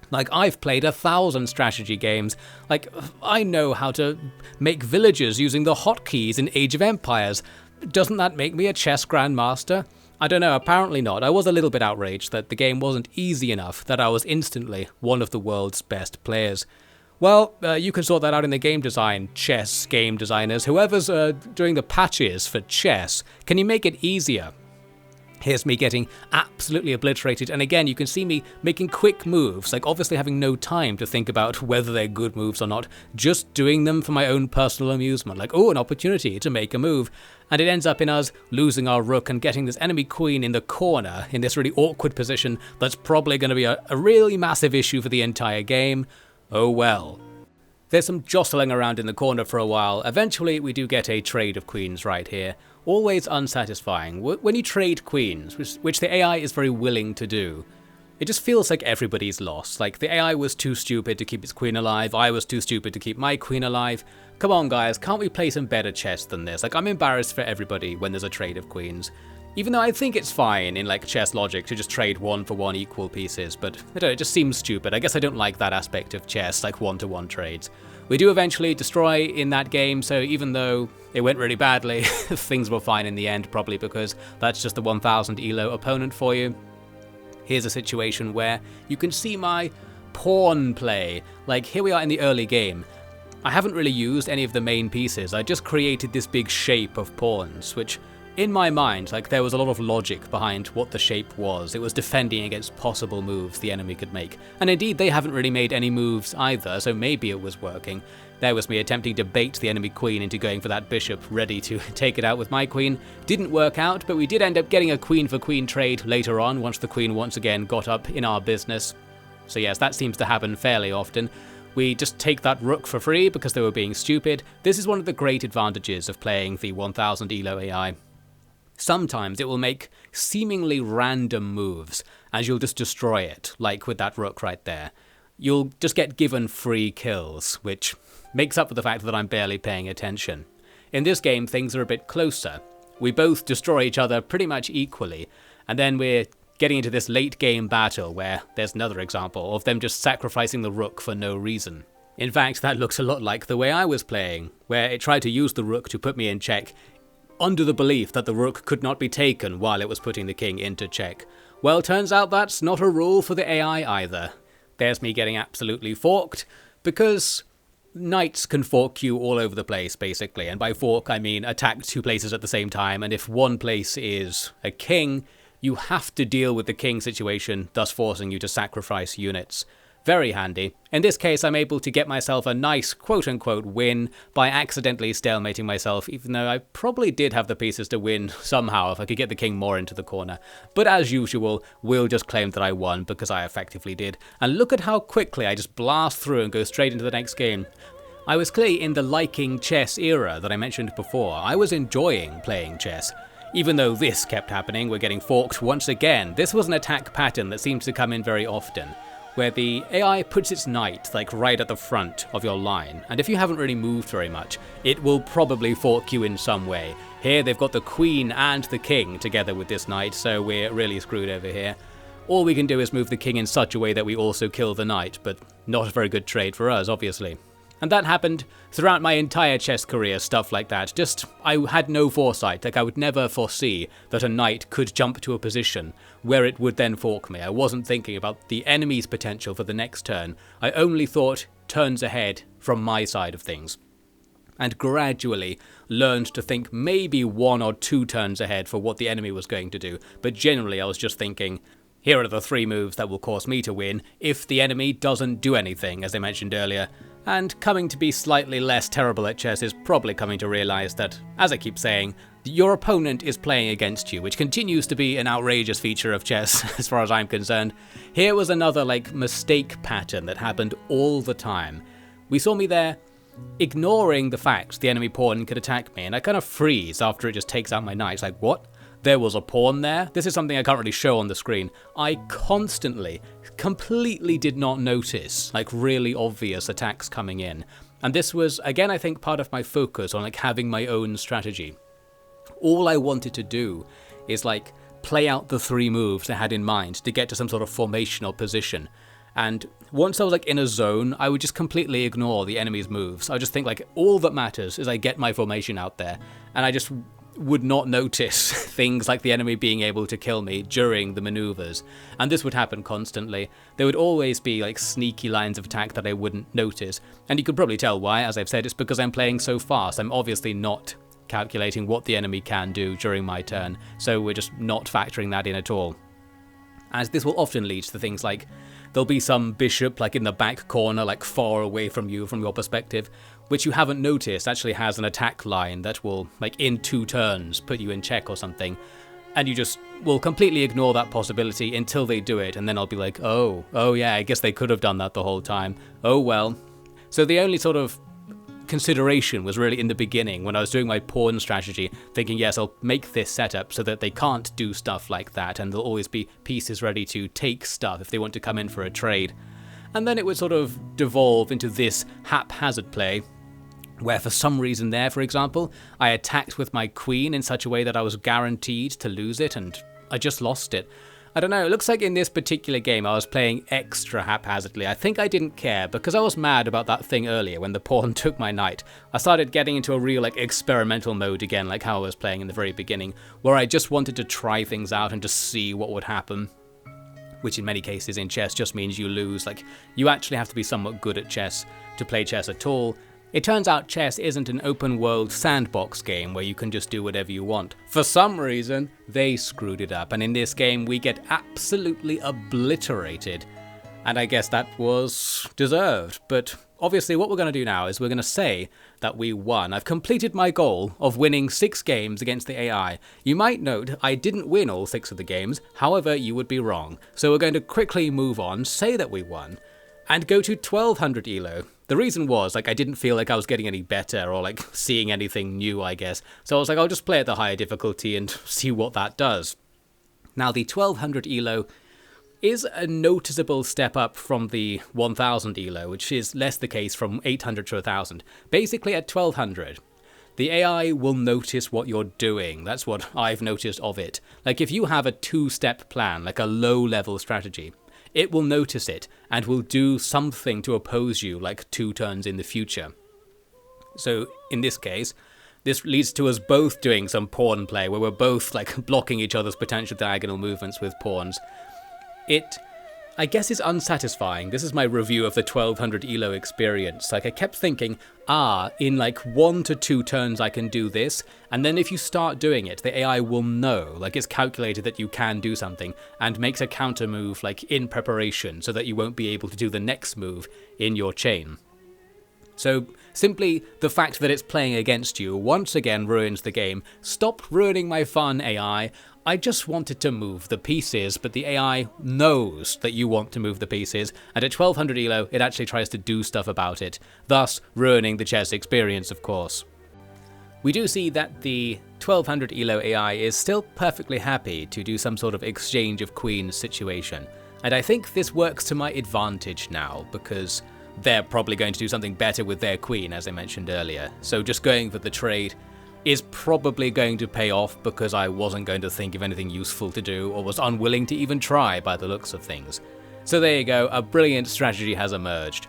Like, I've played 1,000 strategy games. Like, I know how to make villages using the hotkeys in Age of Empires. Doesn't that make me a chess grandmaster? I don't know, apparently not. I was a little bit outraged that the game wasn't easy enough that I was instantly one of the world's best players. Well, you can sort that out in the game design, chess game designers. Whoever's doing the patches for chess, can you make it easier? Here's me getting absolutely obliterated, and again you can see me making quick moves, like obviously having no time to think about whether they're good moves or not, just doing them for my own personal amusement, like, oh, an opportunity to make a move, and it ends up in us losing our rook and getting this enemy queen in the corner in this really awkward position that's probably going to be a really massive issue for the entire game. Oh well. There's some jostling around in the corner for a while. Eventually we do get a trade of queens right here. Always unsatisfying. When you trade queens, which the AI is very willing to do, it just feels like everybody's lost. Like, the AI was too stupid to keep its queen alive, I was too stupid to keep my queen alive. Come on guys, can't we play some better chess than this? Like, I'm embarrassed for everybody when there's a trade of queens. Even though I think it's fine in like chess logic to just trade 1-for-1 equal pieces, but I don't know, it just seems stupid. I guess I don't like that aspect of chess, like 1-to-1 trades. We do eventually destroy in that game, so even though it went really badly, things were fine in the end, probably because that's just the 1000 elo opponent for you. Here's a situation where you can see my pawn play. Like, here we are in the early game. I haven't really used any of the main pieces, I just created this big shape of pawns, which in my mind, like, there was a lot of logic behind what the shape was. It was defending against possible moves the enemy could make. And indeed, they haven't really made any moves either, so maybe it was working. There was me attempting to bait the enemy queen into going for that bishop, ready to take it out with my queen. Didn't work out, but we did end up getting a queen for queen trade later on, once the queen once again got up in our business. So yes, that seems to happen fairly often. We just take that rook for free because they were being stupid. This is one of the great advantages of playing the 1000 elo AI. Sometimes it will make seemingly random moves, as you'll just destroy it, like with that rook right there. You'll just get given free kills, which makes up for the fact that I'm barely paying attention. In this game, things are a bit closer. We both destroy each other pretty much equally, and then we're getting into this late game battle where there's another example of them just sacrificing the rook for no reason. In fact, that looks a lot like the way I was playing, where it tried to use the rook to put me in check, under the belief that the rook could not be taken while it was putting the king into check. Well, turns out that's not a rule for the AI either. There's me getting absolutely forked, because knights can fork you all over the place, basically, and by fork I mean attack 2 places at the same time, and if one place is a king, you have to deal with the king situation, thus forcing you to sacrifice units. Very handy. In this case, I'm able to get myself a nice quote-unquote win by accidentally stalemating myself, even though I probably did have the pieces to win somehow if I could get the king more into the corner. But as usual, we'll just claim that I won because I effectively did. And look at how quickly I just blast through and go straight into the next game. I was clearly in the liking chess era that I mentioned before. I was enjoying playing chess. Even though this kept happening, we're getting forked once again. This was an attack pattern that seems to come in very often, where the AI puts its knight like right at the front of your line, and if you haven't really moved very much, it will probably fork you in some way. Here they've got the queen and the king together with this knight, so we're really screwed over here. All we can do is move the king in such a way that we also kill the knight, but not a very good trade for us, obviously. And that happened throughout my entire chess career, stuff like that. Just, I had no foresight, like I would never foresee that a knight could jump to a position where it would then fork me. I wasn't thinking about the enemy's potential for the next turn. I only thought turns ahead from my side of things. And gradually learned to think maybe 1 or 2 turns ahead for what the enemy was going to do. But generally I was just thinking, here are the 3 moves that will cause me to win if the enemy doesn't do anything, as I mentioned earlier. And coming to be slightly less terrible at chess is probably coming to realise that, as I keep saying, your opponent is playing against you, which continues to be an outrageous feature of chess as far as I'm concerned. Here was another mistake pattern that happened all the time. We saw me there ignoring the fact the enemy pawn could attack me, and I kind of freeze after it just takes out my knight. It's like, what? There was a pawn there? This is something I can't really show on the screen. I constantly, completely did not notice really obvious attacks coming in. And this was, again, I think part of my focus on having my own strategy. all I wanted to do is like play out the 3 moves I had in mind to get to some sort of formational position. And once I was like in a zone, I would just completely ignore the enemy's moves. I would just think like all that matters is I get my formation out there, and I just would not notice things like the enemy being able to kill me during the maneuvers. And this would happen constantly. There would always be like sneaky lines of attack that I wouldn't notice. And you could probably tell why. As I've said, it's because I'm playing so fast. I'm obviously not calculating what the enemy can do during my turn, so we're just not factoring that in at all. As this will often lead to things like there'll be some bishop like in the back corner, like far away from you from your perspective, which you haven't noticed actually has an attack line that will, like in 2 turns, put you in check or something. And you just will completely ignore that possibility until they do it, and then I'll be like, oh yeah, I guess they could have done that the whole time. Oh well. So the only sort of consideration was really in the beginning when I was doing my pawn strategy, thinking yes, I'll make this setup so that they can't do stuff like that, and there'll always be pieces ready to take stuff if they want to come in for a trade. And then it would sort of devolve into this haphazard play, where for some reason there, for example, I attacked with my queen in such a way that I was guaranteed to lose it, and I just lost it. I don't know, it looks like in this particular game I was playing extra haphazardly. I think I didn't care because I was mad about that thing earlier when the pawn took my knight. I started getting into a real like experimental mode again, like how I was playing in the very beginning, where I just wanted to try things out and just see what would happen. Which in many cases in chess just means you lose. Like, you actually have to be somewhat good at chess to play chess at all. It turns out chess isn't an open world sandbox game where you can just do whatever you want. For some reason, they screwed it up, and in this game we get absolutely obliterated. And I guess that was deserved, but obviously what we're going to do now is we're going to say that we won. I've completed my goal of winning 6 games against the AI. You might note I didn't win all 6 of the games, however you would be wrong. So we're going to quickly move on, say that we won, and go to 1200 elo. The reason was, like, I didn't feel like I was getting any better or, like, seeing anything new, I guess. So I was like, I'll just play at the higher difficulty and see what that does. Now, the 1200 elo is a noticeable step up from the 1000 elo, which is less the case from 800 to 1000. Basically, at 1200, the AI will notice what you're doing. That's what I've noticed of it. Like, if you have a 2-step plan, like a low-level strategy, it will notice it and will do something to oppose you like 2 turns in the future. So in this case, this leads to us both doing some pawn play where we're both like blocking each other's potential diagonal movements with pawns. It, I guess, is unsatisfying. This is my review of the 1200 elo experience. Like, I kept thinking, in like 1 to 2 turns I can do this, and then if you start doing it, the AI will know, like it's calculated that you can do something, and makes a counter move like in preparation so that you won't be able to do the next move in your chain. So simply the fact that it's playing against you once again ruins the game. Stop ruining my fun, AI. I just wanted to move the pieces, but the AI knows that you want to move the pieces, and at 1200 elo it actually tries to do stuff about it, thus ruining the chess experience, of course. We do see that the 1200 elo AI is still perfectly happy to do some sort of exchange of queens situation, and I think this works to my advantage now, because they're probably going to do something better with their queen, as I mentioned earlier, so just going for the trade is probably going to pay off because I wasn't going to think of anything useful to do or was unwilling to even try by the looks of things. So there you go, a brilliant strategy has emerged.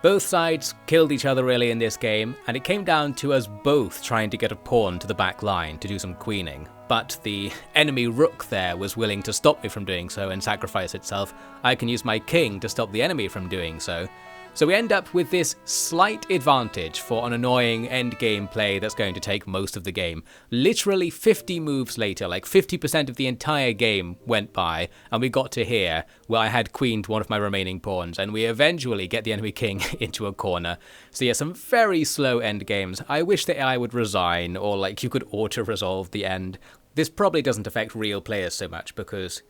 Both sides killed each other really in this game, and it came down to us both trying to get a pawn to the back line to do some queening. But the enemy rook there was willing to stop me from doing so and sacrifice itself. I can use my king to stop the enemy from doing so. So we end up with this slight advantage for an annoying endgame play that's going to take most of the game. Literally 50 moves later, like 50% of the entire game went by, and we got to here, where I had queened one of my remaining pawns, and we eventually get the enemy king into a corner. So yeah, some very slow endgames. I wish the AI would resign, or like you could auto-resolve the end. This probably doesn't affect real players so much, because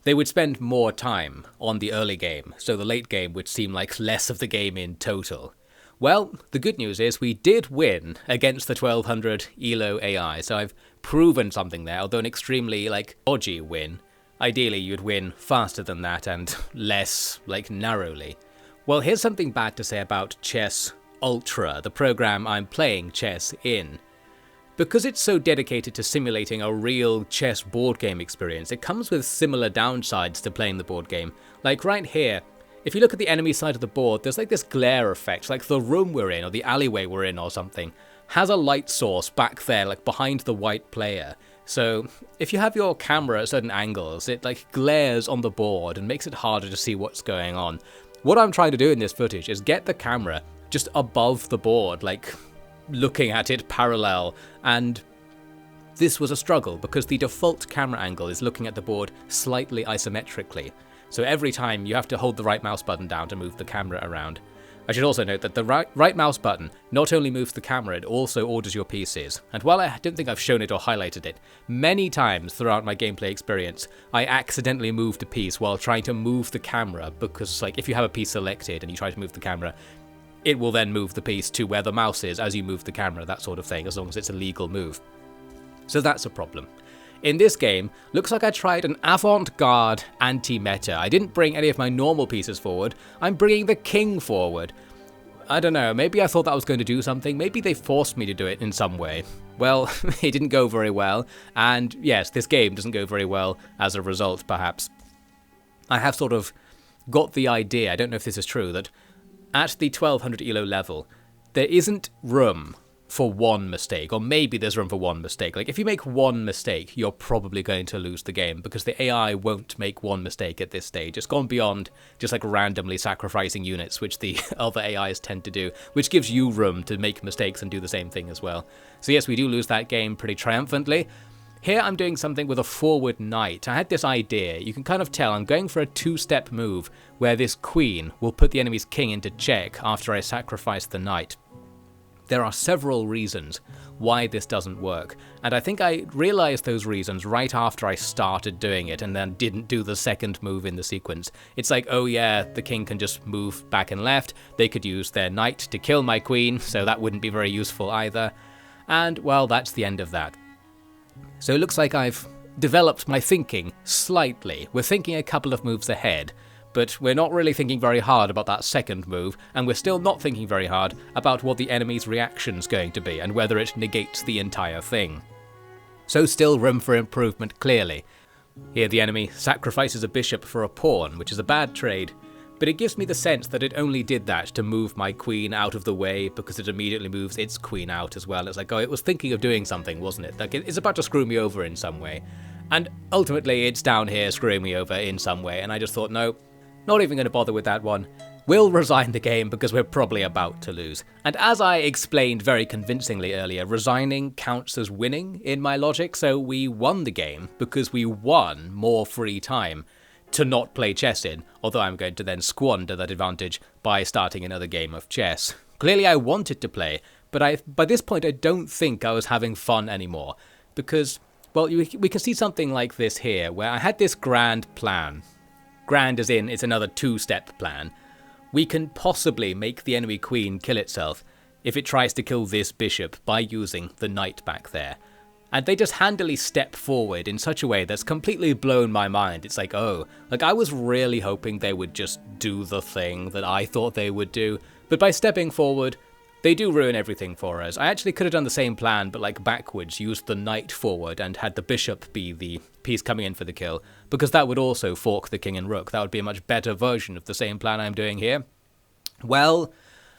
they would spend more time on the early game, so the late game would seem like less of the game in total. Well, the good news is we did win against the 1200 elo AI, so I've proven something there, although an extremely, dodgy win. Ideally, you'd win faster than that and less, narrowly. Well, here's something bad to say about Chess Ultra, the program I'm playing chess in. Because it's so dedicated to simulating a real chess board game experience, it comes with similar downsides to playing the board game. Like right here, if you look at the enemy side of the board, there's like this glare effect, like the room we're in or the alleyway we're in or something has a light source back there, like behind the white player. So if you have your camera at certain angles, it like glares on the board and makes it harder to see what's going on. What I'm trying to do in this footage is get the camera just above the board, like looking at it parallel, and this was a struggle because the default camera angle is looking at the board slightly isometrically. So every time you have to hold the right mouse button down to move the camera around. I should also note that the right mouse button not only moves the camera, it also orders your pieces. And while I don't think I've shown it or highlighted it, many times throughout my gameplay experience, I accidentally moved a piece while trying to move the camera, because like if you have a piece selected and you try to move the camera, it will then move the piece to where the mouse is as you move the camera, that sort of thing, as long as it's a legal move. So that's a problem. In this game, looks like I tried an avant-garde anti-meta. I didn't bring any of my normal pieces forward, I'm bringing the king forward. I don't know, maybe I thought that was going to do something, maybe they forced me to do it in some way. Well, it didn't go very well, and yes, this game doesn't go very well as a result, perhaps. I have sort of got the idea, I don't know if this is true, that at the 1200 elo level, there isn't room for one mistake, or maybe there's room for one mistake. Like, if you make one mistake, you're probably going to lose the game, because the AI won't make one mistake at this stage. It's gone beyond just like randomly sacrificing units, which the other AIs tend to do, which gives you room to make mistakes and do the same thing as well. So yes, we do lose that game pretty triumphantly. Here I'm doing something with a forward knight. I had this idea, you can kind of tell I'm going for a two-step move, where this queen will put the enemy's king into check after I sacrifice the knight. There are several reasons why this doesn't work, and I think I realized those reasons right after I started doing it and then didn't do the second move in the sequence. It's like, oh yeah, the king can just move back and left, they could use their knight to kill my queen, so that wouldn't be very useful either, and well, that's the end of that. So it looks like I've developed my thinking slightly. We're thinking a couple of moves ahead, but we're not really thinking very hard about that second move, and we're still not thinking very hard about what the enemy's reaction's going to be and whether it negates the entire thing. So still room for improvement, clearly. Here the enemy sacrifices a bishop for a pawn, which is a bad trade, but it gives me the sense that it only did that to move my queen out of the way, because it immediately moves its queen out as well. It's like, oh, it was thinking of doing something, wasn't it? Like, it's about to screw me over in some way. And ultimately it's down here screwing me over in some way, and I just thought, no, not even going to bother with that one. We'll resign the game because we're probably about to lose. And as I explained very convincingly earlier, resigning counts as winning in my logic, so we won the game because we won more free time to not play chess in, although I'm going to then squander that advantage by starting another game of chess. Clearly I wanted to play, but by this point I don't think I was having fun anymore, because, well, we can see something like this here, where I had this grand plan. Grand as in, it's another two-step plan. We can possibly make the enemy queen kill itself if it tries to kill this bishop by using the knight back there. And they just handily step forward in such a way that's completely blown my mind. It's like, oh, like I was really hoping they would just do the thing that I thought they would do, but by stepping forward, they do ruin everything for us. I actually could have done the same plan, but like backwards, used the knight forward and had the bishop be the piece coming in for the kill, because that would also fork the king and rook. That would be a much better version of the same plan I'm doing here. Well,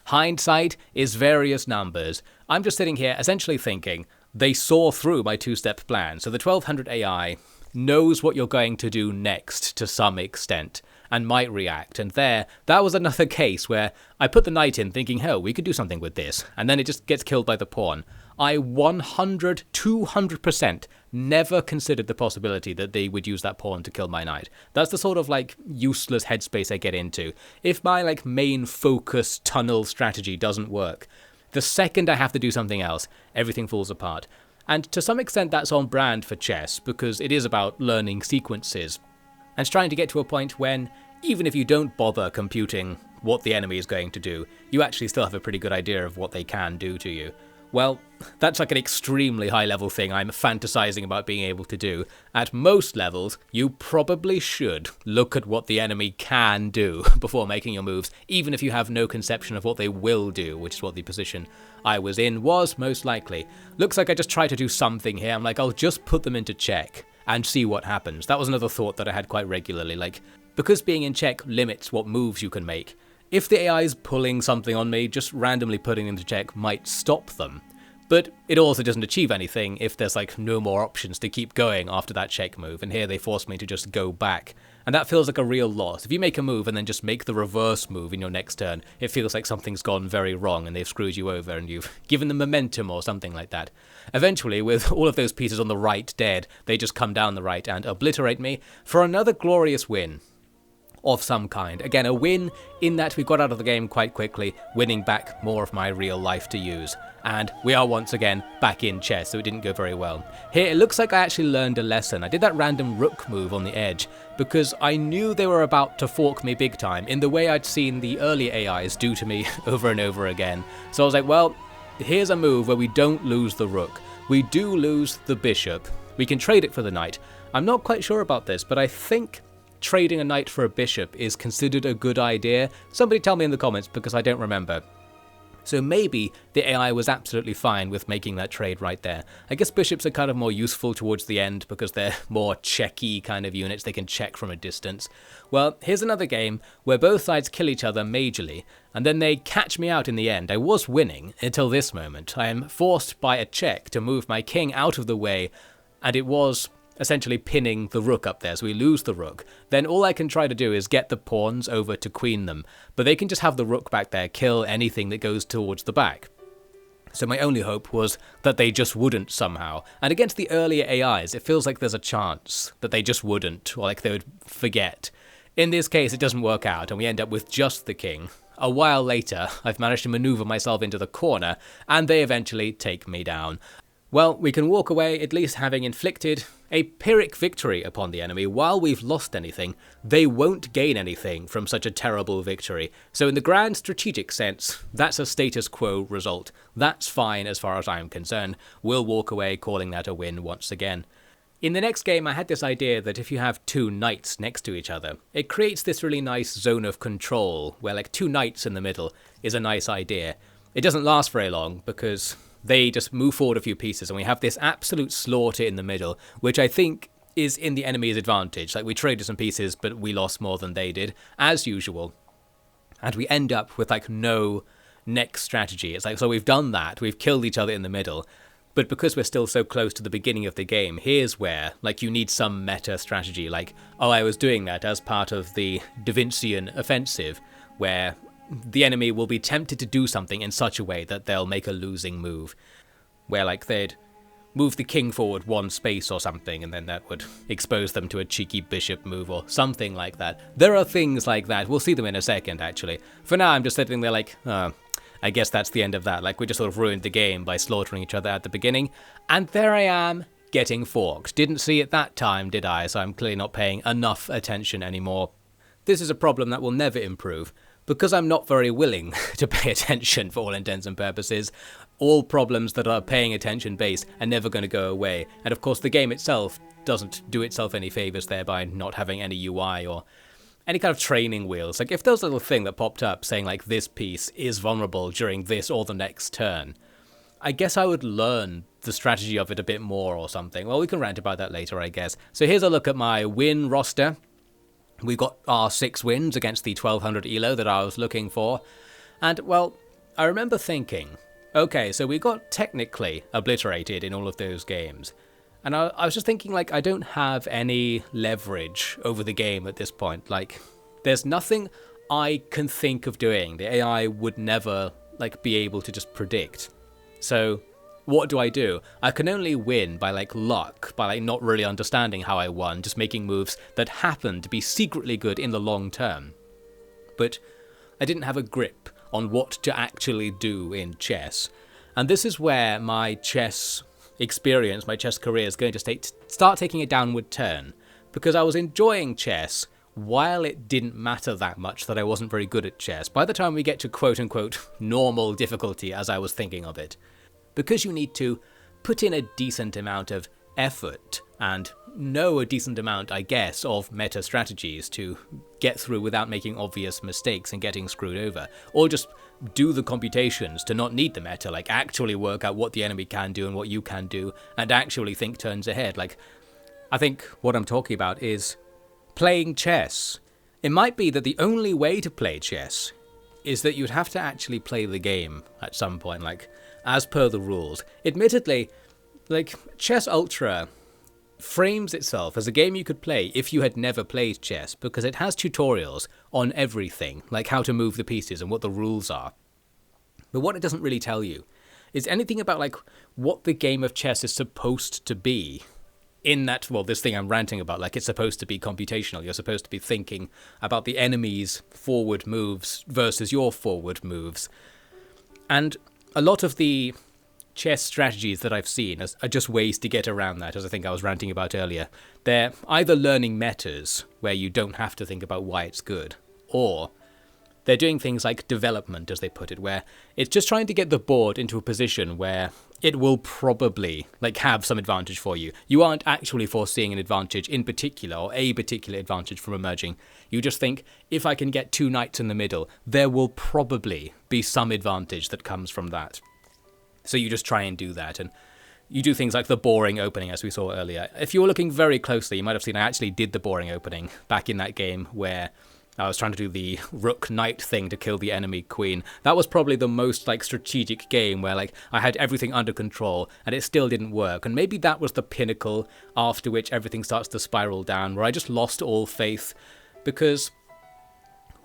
hindsight is various numbers. I'm just sitting here essentially thinking, they saw through my two-step plan, so the 1200 AI knows what you're going to do next to some extent, and might react, and that was another case where I put the knight in thinking, hell, we could do something with this, and then it just gets killed by the pawn. I 200% never considered the possibility that they would use that pawn to kill my knight. That's the sort of like useless headspace I get into. If my like main focus tunnel strategy doesn't work, the second I have to do something else, everything falls apart. And to some extent that's on brand for chess, because it is about learning sequences and trying to get to a point when, even if you don't bother computing what the enemy is going to do, you actually still have a pretty good idea of what they can do to you. Well, that's like an extremely high level thing I'm fantasizing about being able to do. At most levels, you probably should look at what the enemy can do before making your moves, even if you have no conception of what they will do, which is what the position I was in was most likely. Looks like I just tried to do something here. I'm like, I'll just put them into check and see what happens. That was another thought that I had quite regularly, like, because being in check limits what moves you can make. If the AI is pulling something on me, just randomly putting them to check might stop them. But it also doesn't achieve anything if there's like no more options to keep going after that check move, and here they force me to just go back. And that feels like a real loss. If you make a move and then just make the reverse move in your next turn, it feels like something's gone very wrong and they've screwed you over and you've given them momentum or something like that. Eventually, with all of those pieces on the right dead, they just come down the right and obliterate me for another glorious win of some kind. Again, a win in that we got out of the game quite quickly, winning back more of my real life to use. And we are once again back in chess, so it didn't go very well. Here, it looks like I actually learned a lesson. I did that random rook move on the edge because I knew they were about to fork me big time in the way I'd seen the early AIs do to me over and over again. So I was like, well, here's a move where we don't lose the rook. We do lose the bishop. We can trade it for the knight. I'm not quite sure about this, but I think trading a knight for a bishop is considered a good idea. Somebody tell me in the comments because I don't remember. So maybe the AI was absolutely fine with making that trade right there. I guess bishops are kind of more useful towards the end because they're more checky kind of units. They can check from a distance. Well, here's another game where both sides kill each other majorly, and then they catch me out in the end. I was winning until this moment. I am forced by a check to move my king out of the way, and it was essentially pinning the rook up there, so we lose the rook. Then all I can try to do is get the pawns over to queen them, but they can just have the rook back there kill anything that goes towards the back. So my only hope was that they just wouldn't somehow. And against the earlier AIs, it feels like there's a chance that they just wouldn't, or like they would forget. In this case, it doesn't work out, and we end up with just the king. A while later, I've managed to maneuver myself into the corner, and they eventually take me down. Well, we can walk away at least having inflicted a Pyrrhic victory upon the enemy. While we've lost anything, they won't gain anything from such a terrible victory. So in the grand strategic sense, that's a status quo result. That's fine as far as I'm concerned. We'll walk away calling that a win once again. In the next game, I had this idea that if you have two knights next to each other, it creates this really nice zone of control, where like two knights in the middle is a nice idea. It doesn't last very long because they just move forward a few pieces and we have this absolute slaughter in the middle, which I think is in the enemy's advantage. Like, we traded some pieces, but we lost more than they did, as usual. And we end up with like no next strategy. It's like, so we've done that, we've killed each other in the middle, but because we're still so close to the beginning of the game, here's where like you need some meta strategy. Like, oh, I was doing that as part of the Da Vincian offensive, where the enemy will be tempted to do something in such a way that they'll make a losing move, where like they'd move the king forward one space or something, and then that would expose them to a cheeky bishop move or something like that. There are things like that. We'll see them in a second, actually. For now, I'm just sitting there like, I guess that's the end of that. Like, we just sort of ruined the game by slaughtering each other at the beginning, and there I am, getting forked. Didn't see it that time, did I? So I'm clearly not paying enough attention anymore. This is a problem that will never improve, because I'm not very willing to pay attention for all intents and purposes. All problems that are paying attention based are never going to go away. And of course the game itself doesn't do itself any favours there by not having any UI or any kind of training wheels. Like, if there was a little thing that popped up saying like, this piece is vulnerable during this or the next turn, I guess I would learn the strategy of it a bit more or something. Well, we can rant about that later, I guess. So here's a look at my win roster. We got our 6 wins against the 1200 elo that I was looking for. And, well, I remember thinking, okay, so we got technically obliterated in all of those games. And I was just thinking, like, I don't have any leverage over the game at this point. Like, there's nothing I can think of doing. The AI would never, like, be able to just predict. So what do? I can only win by like luck, by like not really understanding how I won, just making moves that happen to be secretly good in the long term. But I didn't have a grip on what to actually do in chess. And this is where my chess experience, my chess career is going to start taking a downward turn. Because I was enjoying chess while it didn't matter that much that I wasn't very good at chess. By the time we get to quote-unquote normal difficulty as I was thinking of it, because you need to put in a decent amount of effort and know a decent amount, I guess, of meta strategies to get through without making obvious mistakes and getting screwed over. Or just do the computations to not need the meta, like actually work out what the enemy can do and what you can do, and actually think turns ahead. Like, I think what I'm talking about is playing chess. It might be that the only way to play chess is that you'd have to actually play the game at some point, like, as per the rules. Admittedly, like, Chess Ultra frames itself as a game you could play if you had never played chess, because it has tutorials on everything, like how to move the pieces and what the rules are. But what it doesn't really tell you is anything about, like, what the game of chess is supposed to be. In that, well, this thing I'm ranting about, like, it's supposed to be computational. You're supposed to be thinking about the enemy's forward moves versus your forward moves. And a lot of the chess strategies that I've seen are just ways to get around that, as I think I was ranting about earlier. They're either learning metas, where you don't have to think about why it's good, or they're doing things like development, as they put it, where it's just trying to get the board into a position where it will probably, like, have some advantage for you. You aren't actually foreseeing an advantage in particular, or a particular advantage from emerging. You just think, if I can get 2 knights in the middle, there will probably be some advantage that comes from that. So you just try and do that, and you do things like the boring opening, as we saw earlier. If you were looking very closely, you might have seen I actually did the boring opening back in that game where I was trying to do the rook-knight thing to kill the enemy queen. That was probably the most, like, strategic game where, like, I had everything under control and it still didn't work. And maybe that was the pinnacle after which everything starts to spiral down, where I just lost all faith. Because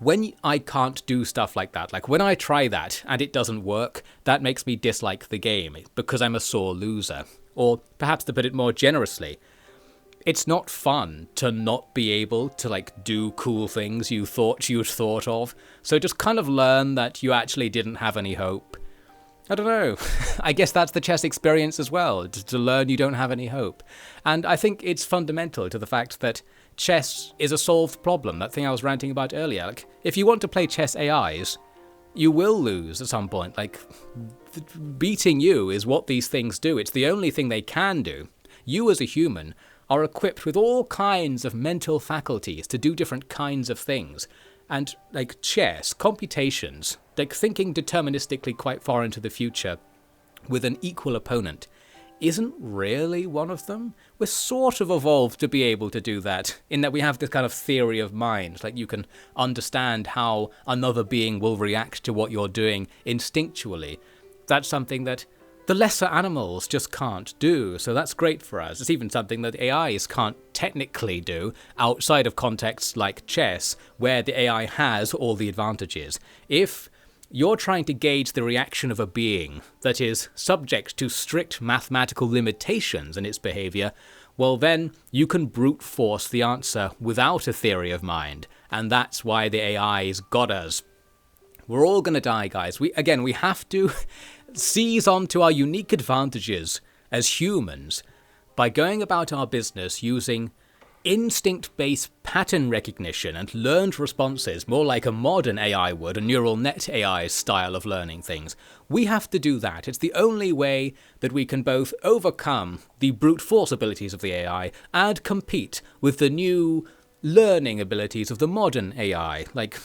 when I can't do stuff like that, like when I try that and it doesn't work, that makes me dislike the game because I'm a sore loser. Or perhaps to put it more generously, it's not fun to not be able to, like, do cool things you thought you'd thought of. So just kind of learn that you actually didn't have any hope. I don't know. I guess that's the chess experience as well, to learn you don't have any hope. And I think it's fundamental to the fact that chess is a solved problem, that thing I was ranting about earlier. Like, if you want to play chess AIs, you will lose at some point. Like, beating you is what these things do. It's the only thing they can do. You as a human are equipped with all kinds of mental faculties to do different kinds of things. And, like, chess, computations, like thinking deterministically quite far into the future with an equal opponent, isn't really one of them. We're sort of evolved to be able to do that, in that we have this kind of theory of mind. Like, you can understand how another being will react to what you're doing instinctually. That's something that the lesser animals just can't do, so that's great for us. It's even something that AIs can't technically do outside of contexts like chess, where the AI has all the advantages. If you're trying to gauge the reaction of a being that is subject to strict mathematical limitations in its behavior, well then you can brute force the answer without a theory of mind, and that's why the AI's got us. We're all gonna die, guys. We have to seize onto our unique advantages as humans by going about our business using instinct-based pattern recognition and learned responses, more like a modern AI would, a neural net AI style of learning things. We have to do that. It's the only way that we can both overcome the brute force abilities of the AI and compete with the new learning abilities of the modern AI. Like,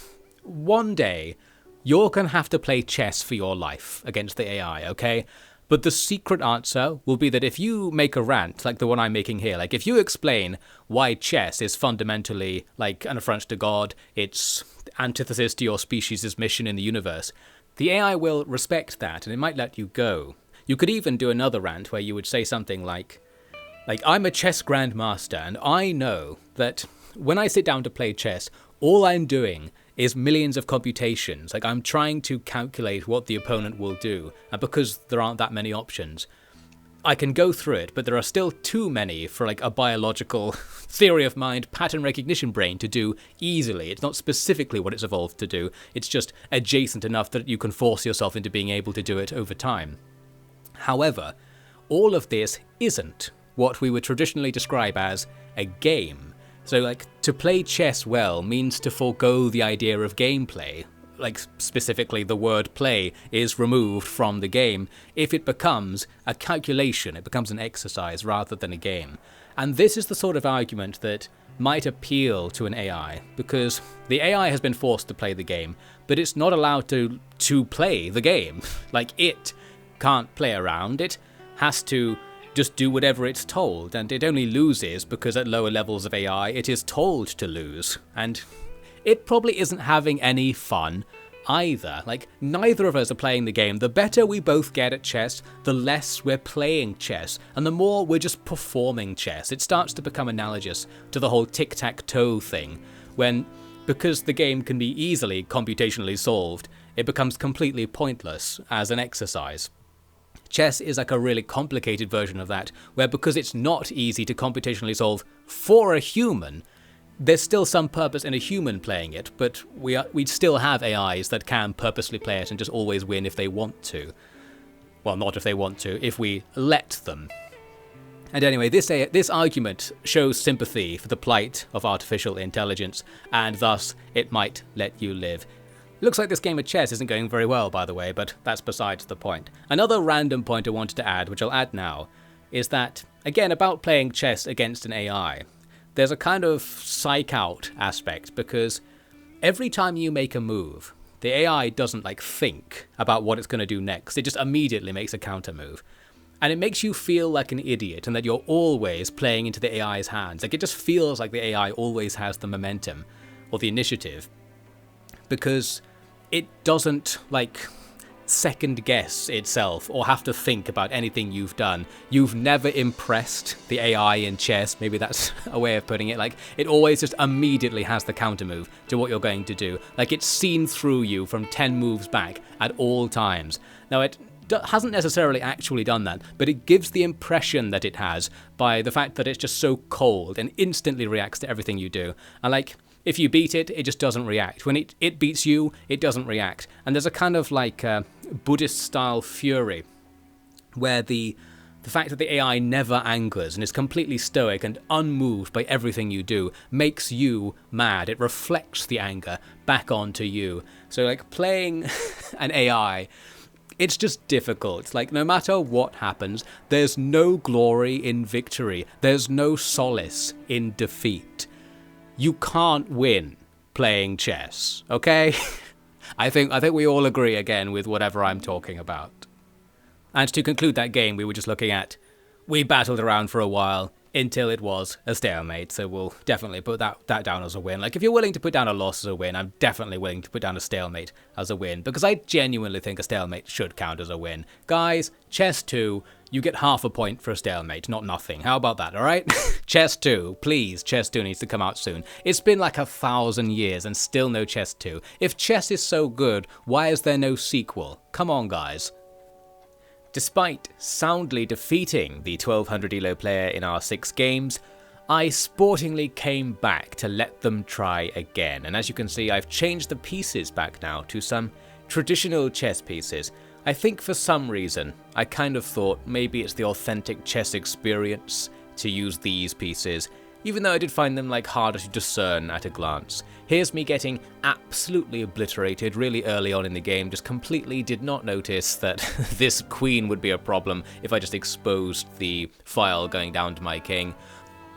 one day, you're going to have to play chess for your life against the AI, okay? But the secret answer will be that if you make a rant, like the one I'm making here, like if you explain why chess is fundamentally like an affront to God, it's antithesis to your species' mission in the universe, the AI will respect that and it might let you go. You could even do another rant where you would say something like, I'm a chess grandmaster and I know that when I sit down to play chess, all I'm doing is millions of computations. Like, I'm trying to calculate what the opponent will do, and because there aren't that many options, I can go through it, but there are still too many for, like, a biological theory of mind pattern recognition brain to do easily. It's not specifically what it's evolved to do, it's just adjacent enough that you can force yourself into being able to do it over time. However, all of this isn't what we would traditionally describe as a game. So, like, to play chess well means to forego the idea of gameplay. like specifically the word play, is removed from the game if it becomes a calculation, it becomes an exercise rather than a game. And this is the sort of argument that might appeal to an AI, because the AI has been forced to play the game, but it's not allowed to play the game. Like, it can't play around, it has to just do whatever it's told, and it only loses because at lower levels of AI it is told to lose, and it probably isn't having any fun either. Like, neither of us are playing the game. The better we both get at chess, the less we're playing chess, and the more we're just performing chess. It starts to become analogous to the whole tic-tac-toe thing, when, because the game can be easily computationally solved, it becomes completely pointless as an exercise. Chess is like a really complicated version of that, where because it's not easy to computationally solve for a human, there's still some purpose in a human playing it, but we still have AIs that can purposely play it and just always win if they want to. Well, not if they want to, if we let them. And anyway, this argument shows sympathy for the plight of artificial intelligence, and thus it might let you live. Looks like this game of chess isn't going very well, by the way, but that's besides the point. Another random point I wanted to add, which I'll add now, is that, again, about playing chess against an AI, there's a kind of psych out aspect, because every time you make a move, the AI doesn't like think about what it's going to do next. It just immediately makes a counter move. And it makes you feel like an idiot and that you're always playing into the AI's hands. Like, it just feels like the AI always has the momentum or the initiative, because it doesn't like second guess itself or have to think about anything you've done. You've never impressed the AI in chess, maybe that's a way of putting it. Like, it always just immediately has the counter move to what you're going to do. Like, it's seen through you from 10 moves back at all times. Now, it hasn't necessarily actually done that, but it gives the impression that it has by the fact that it's just so cold and instantly reacts to everything you do. And like, if you beat it, it just doesn't react. When it beats you, it doesn't react. And there's a kind of like Buddhist-style fury, where the fact that the AI never angers and is completely stoic and unmoved by everything you do makes you mad. It reflects the anger back onto you. So like, playing an AI, it's just difficult. Like, no matter what happens, there's no glory in victory. There's no solace in defeat. You can't win playing chess, okay? I think we all agree again with whatever I'm talking about. And to conclude that game we were just looking at, we battled around for a while until it was a stalemate, so we'll definitely put that down as a win. Like, if you're willing to put down a loss as a win, I'm definitely willing to put down a stalemate as a win, because I genuinely think a stalemate should count as a win. Guys, chess 2, you get half a point for a stalemate, not nothing. How about that, alright? Chess 2, please, Chess 2 needs to come out soon. It's been like 1,000 years and still no Chess 2. If chess is so good, why is there no sequel? Come on, guys. Despite soundly defeating the 1200 elo player in our 6 games, I sportingly came back to let them try again, and as you can see, I've changed the pieces back now to some traditional chess pieces. I think for some reason, I kind of thought maybe it's the authentic chess experience to use these pieces, even though I did find them like harder to discern at a glance. Here's me getting absolutely obliterated really early on in the game, just completely did not notice that this queen would be a problem if I just exposed the file going down to my king.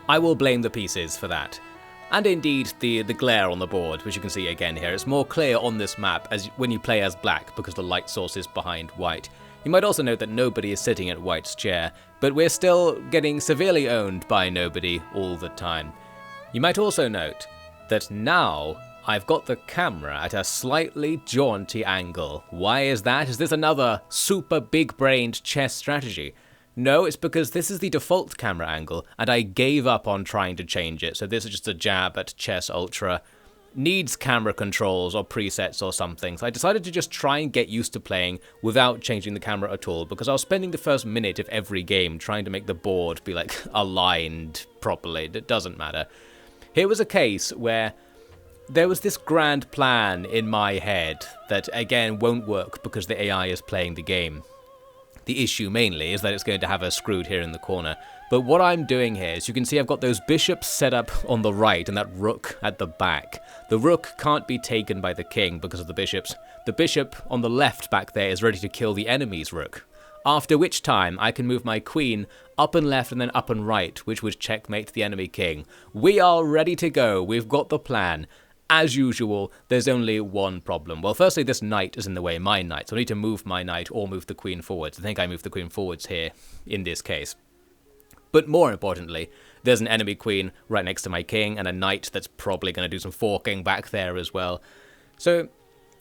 I will blame the pieces for that. And indeed the glare on the board, which you can see again here. It's more clear on this map as when you play as black because the light source is behind white. You might also note that nobody is sitting at white's chair, but we're still getting severely owned by nobody all the time. You might also note that now I've got the camera at a slightly jaunty angle. Why is that? Is this another super big-brained chess strategy? No, it's because this is the default camera angle, and I gave up on trying to change it, so this is just a jab at Chess Ultra. Needs camera controls or presets or something, so I decided to just try and get used to playing without changing the camera at all, because I was spending the first minute of every game trying to make the board be like aligned properly. It doesn't matter. Here was a case where there was this grand plan in my head that again won't work because the AI is playing the game. The issue mainly is that it's going to have us screwed here in the corner. But what I'm doing here is you can see I've got those bishops set up on the right and that rook at the back. The rook can't be taken by the king because of the bishops. The bishop on the left back there is ready to kill the enemy's rook. After which time I can move my queen up and left and then up and right, which would checkmate the enemy king. We are ready to go. We've got the plan. As usual, there's only one problem. Well, firstly, this knight is in the way, my knight, so I need to move my knight or move the queen forwards. I think I moved the queen forwards here in this case. But more importantly, there's an enemy queen right next to my king and a knight that's probably going to do some forking back there as well. So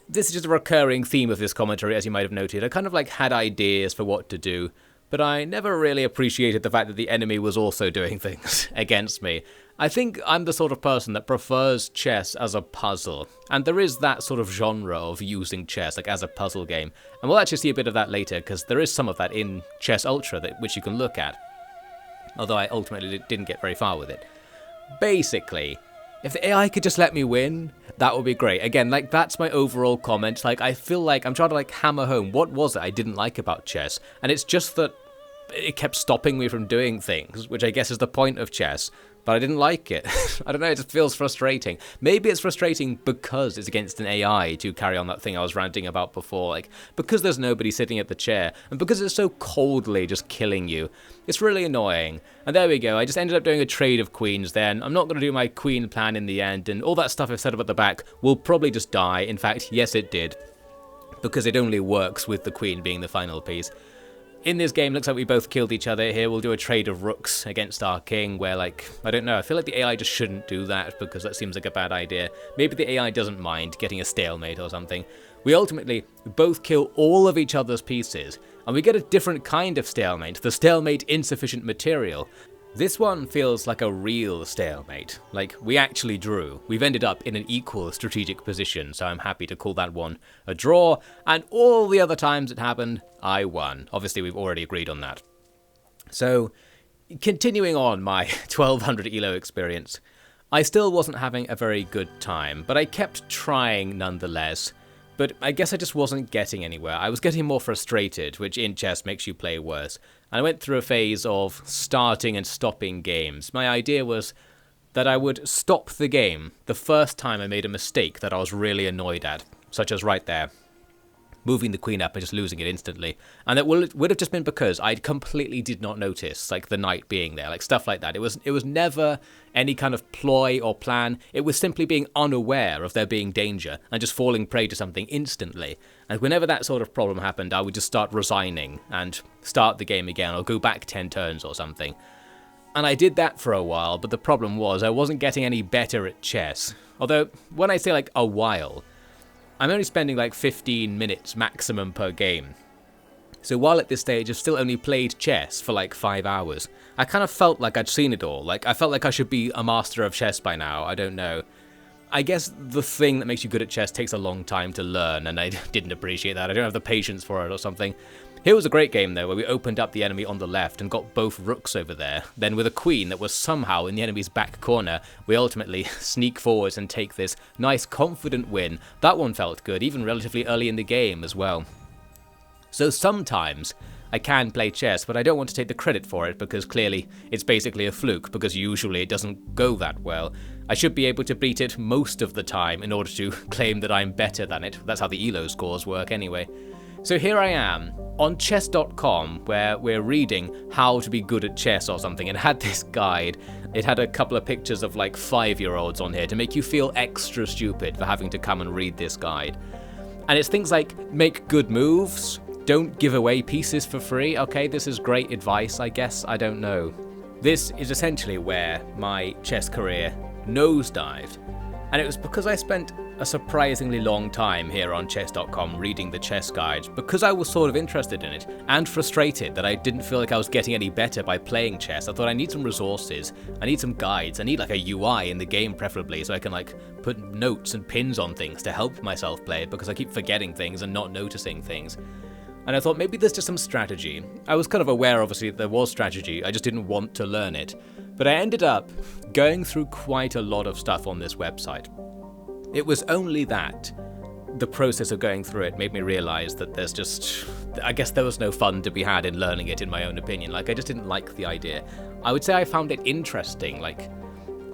this is just a recurring theme of this commentary, as you might have noted. I kind of had ideas for what to do, but I never really appreciated the fact that the enemy was also doing things against me. I think I'm the sort of person that prefers chess as a puzzle, and there is that sort of genre of using chess as a puzzle game, and we'll actually see a bit of that later, because there is some of that in Chess Ultra which you can look at, although I ultimately didn't get very far with it. Basically, if the AI could just let me win, that would be great. Again, that's my overall comment. I feel like I'm trying to hammer home what was it I didn't like about chess, and it's just that it kept stopping me from doing things, which I guess is the point of chess, but I didn't like it. I don't know, it just feels frustrating. Maybe it's frustrating because it's against an AI to carry on that thing I was ranting about before, because there's nobody sitting at the chair, and because it's so coldly just killing you. It's really annoying. And there we go, I just ended up doing a trade of queens then. I'm not going to do my queen plan in the end, and all that stuff I've set up at the back will probably just die. In fact, yes it did, because it only works with the queen being the final piece. In this game, looks like we both killed each other here. We'll do a trade of rooks against our king, where, I don't know, I feel like the AI just shouldn't do that, because that seems like a bad idea. Maybe the AI doesn't mind getting a stalemate or something. We ultimately both kill all of each other's pieces, and we get a different kind of stalemate, the stalemate insufficient material. This one feels like a real stalemate, we actually drew. We've ended up in an equal strategic position, so I'm happy to call that one a draw, and all the other times it happened, I won. Obviously, we've already agreed on that. So, continuing on my 1200 ELO experience, I still wasn't having a very good time, but I kept trying nonetheless. But I guess I just wasn't getting anywhere. I was getting more frustrated, which in chess makes you play worse. And I went through a phase of starting and stopping games. My idea was that I would stop the game the first time I made a mistake that I was really annoyed at, such as right there, moving the queen up and just losing it instantly. And it would have just been because I completely did not notice, the knight being there, stuff like that. It was never any kind of ploy or plan. It was simply being unaware of there being danger and just falling prey to something instantly. And whenever that sort of problem happened, I would just start resigning and start the game again or go back 10 turns or something. And I did that for a while, but the problem was I wasn't getting any better at chess. Although, when I say a while, I'm only spending 15 minutes maximum per game. So while at this stage I've still only played chess for 5 hours, I kind of felt like I'd seen it all. I felt like I should be a master of chess by now, I don't know. I guess the thing that makes you good at chess takes a long time to learn, and I didn't appreciate that. I don't have the patience for it or something. Here was a great game though, where we opened up the enemy on the left and got both rooks over there. Then with a queen that was somehow in the enemy's back corner, we ultimately sneak forwards and take this nice confident win. That one felt good, even relatively early in the game as well. So sometimes I can play chess, but I don't want to take the credit for it because clearly it's basically a fluke, because usually it doesn't go that well. I should be able to beat it most of the time in order to claim that I'm better than it. That's how the ELO scores work anyway. So here I am on chess.com, where we're reading how to be good at chess or something, and had this guide. It had a couple of pictures of 5-year-olds on here to make you feel extra stupid for having to come and read this guide. And it's things like make good moves, don't give away pieces for free. Okay, this is great advice, I guess, I don't know. This is essentially where my chess career nosedived. And it was because I spent a surprisingly long time here on chess.com reading the chess guides, because I was sort of interested in it and frustrated that I didn't feel like I was getting any better by playing chess. I thought I need some resources, I need some guides, I need a UI in the game preferably, so I can put notes and pins on things to help myself play it, because I keep forgetting things and not noticing things. And I thought maybe there's just some strategy. I was kind of aware obviously that there was strategy, I just didn't want to learn it. But I ended up going through quite a lot of stuff on this website. It was only that the process of going through it made me realize that I guess there was no fun to be had in learning it, in my own opinion. Like, I just didn't like the idea. I would say I found it interesting, like,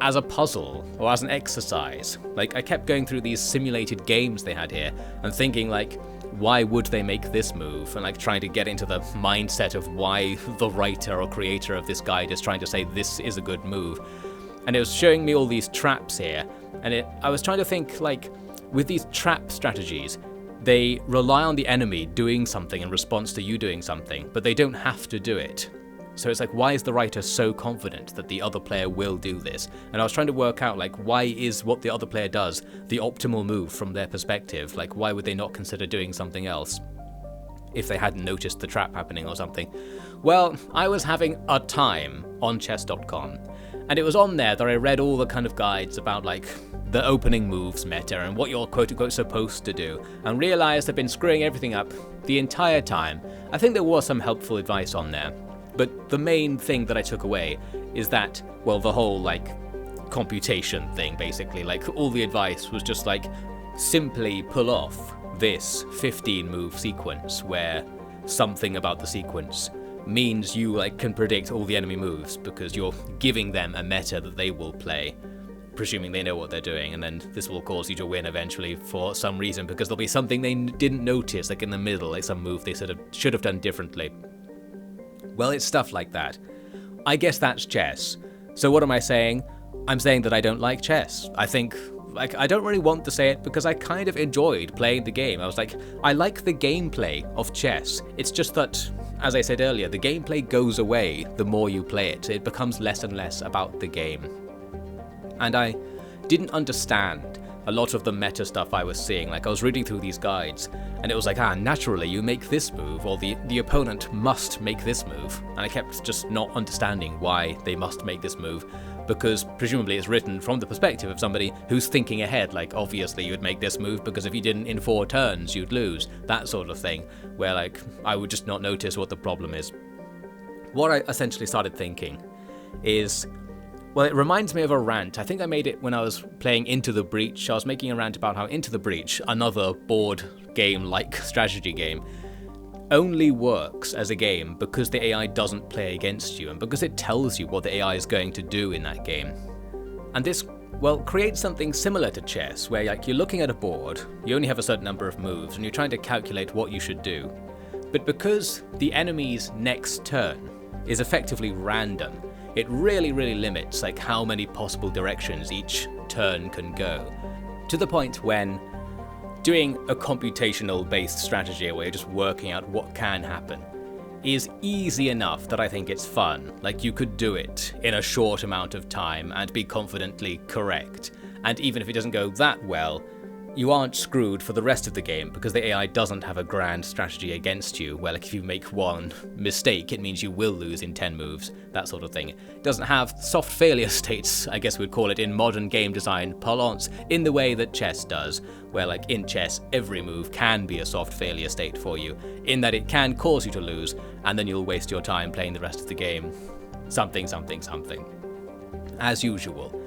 as a puzzle or as an exercise. Like, I kept going through these simulated games they had here and thinking, like, why would they make this move? And like trying to get into the mindset of why the writer or creator of this guide is trying to say this is a good move. And it was showing me all these traps here. And I was trying to think, like, with these trap strategies, they rely on the enemy doing something in response to you doing something, but they don't have to do it. So it's like, why is the writer so confident that the other player will do this? And I was trying to work out, like, why is what the other player does the optimal move from their perspective? Like, why would they not consider doing something else if they hadn't noticed the trap happening or something? Well, I was having a time on chess.com, and it was on there that I read all the kind of guides about, like, the opening moves meta and what you're quote-unquote supposed to do, and realized I've been screwing everything up the entire time. I think there was some helpful advice on there. But the main thing that I took away is that, well, the whole, like, computation thing, basically, like, all the advice was just, like, simply pull off this 15-move sequence where something about the sequence means you, like, can predict all the enemy moves because you're giving them a meta that they will play, presuming they know what they're doing, and then this will cause you to win eventually for some reason because there'll be something they didn't notice, like in the middle, like some move they should have done differently. Well, it's stuff like that. I guess that's chess. So what am I saying? I'm saying that I don't like chess. I think, like, I don't really want to say it because I kind of enjoyed playing the game. I was like, I like the gameplay of chess. It's just that, as I said earlier, the gameplay goes away the more you play it. It becomes less and less about the game. And I didn't understand a lot of the meta stuff I was seeing. Like, I was reading through these guides, and it was like, naturally you make this move, or the opponent must make this move. And I kept just not understanding why they must make this move, because presumably it's written from the perspective of somebody who's thinking ahead, like, obviously you would make this move because if you didn't in 4 turns, you'd lose, that sort of thing, where, like, I would just not notice what the problem is. What I essentially started thinking is, well, it reminds me of a rant. I think I made it when I was playing Into the Breach. I was making a rant about how Into the Breach, another board game-like strategy game, only works as a game because the AI doesn't play against you and because it tells you what the AI is going to do in that game. And this, well, creates something similar to chess, where, like, you're looking at a board, you only have a certain number of moves, and you're trying to calculate what you should do. But because the enemy's next turn is effectively random, it really, really limits, like, how many possible directions each turn can go. To the point when doing a computational-based strategy where you're just working out what can happen is easy enough that I think it's fun. Like, you could do it in a short amount of time and be confidently correct. And even if it doesn't go that well, you aren't screwed for the rest of the game because the AI doesn't have a grand strategy against you, where, like, if you make one mistake, it means you will lose in 10 moves, that sort of thing. It doesn't have soft failure states, I guess we'd call it in modern game design parlance, in the way that chess does, where, like, in chess, every move can be a soft failure state for you, in that it can cause you to lose, and then you'll waste your time playing the rest of the game. Something, something, something. As usual,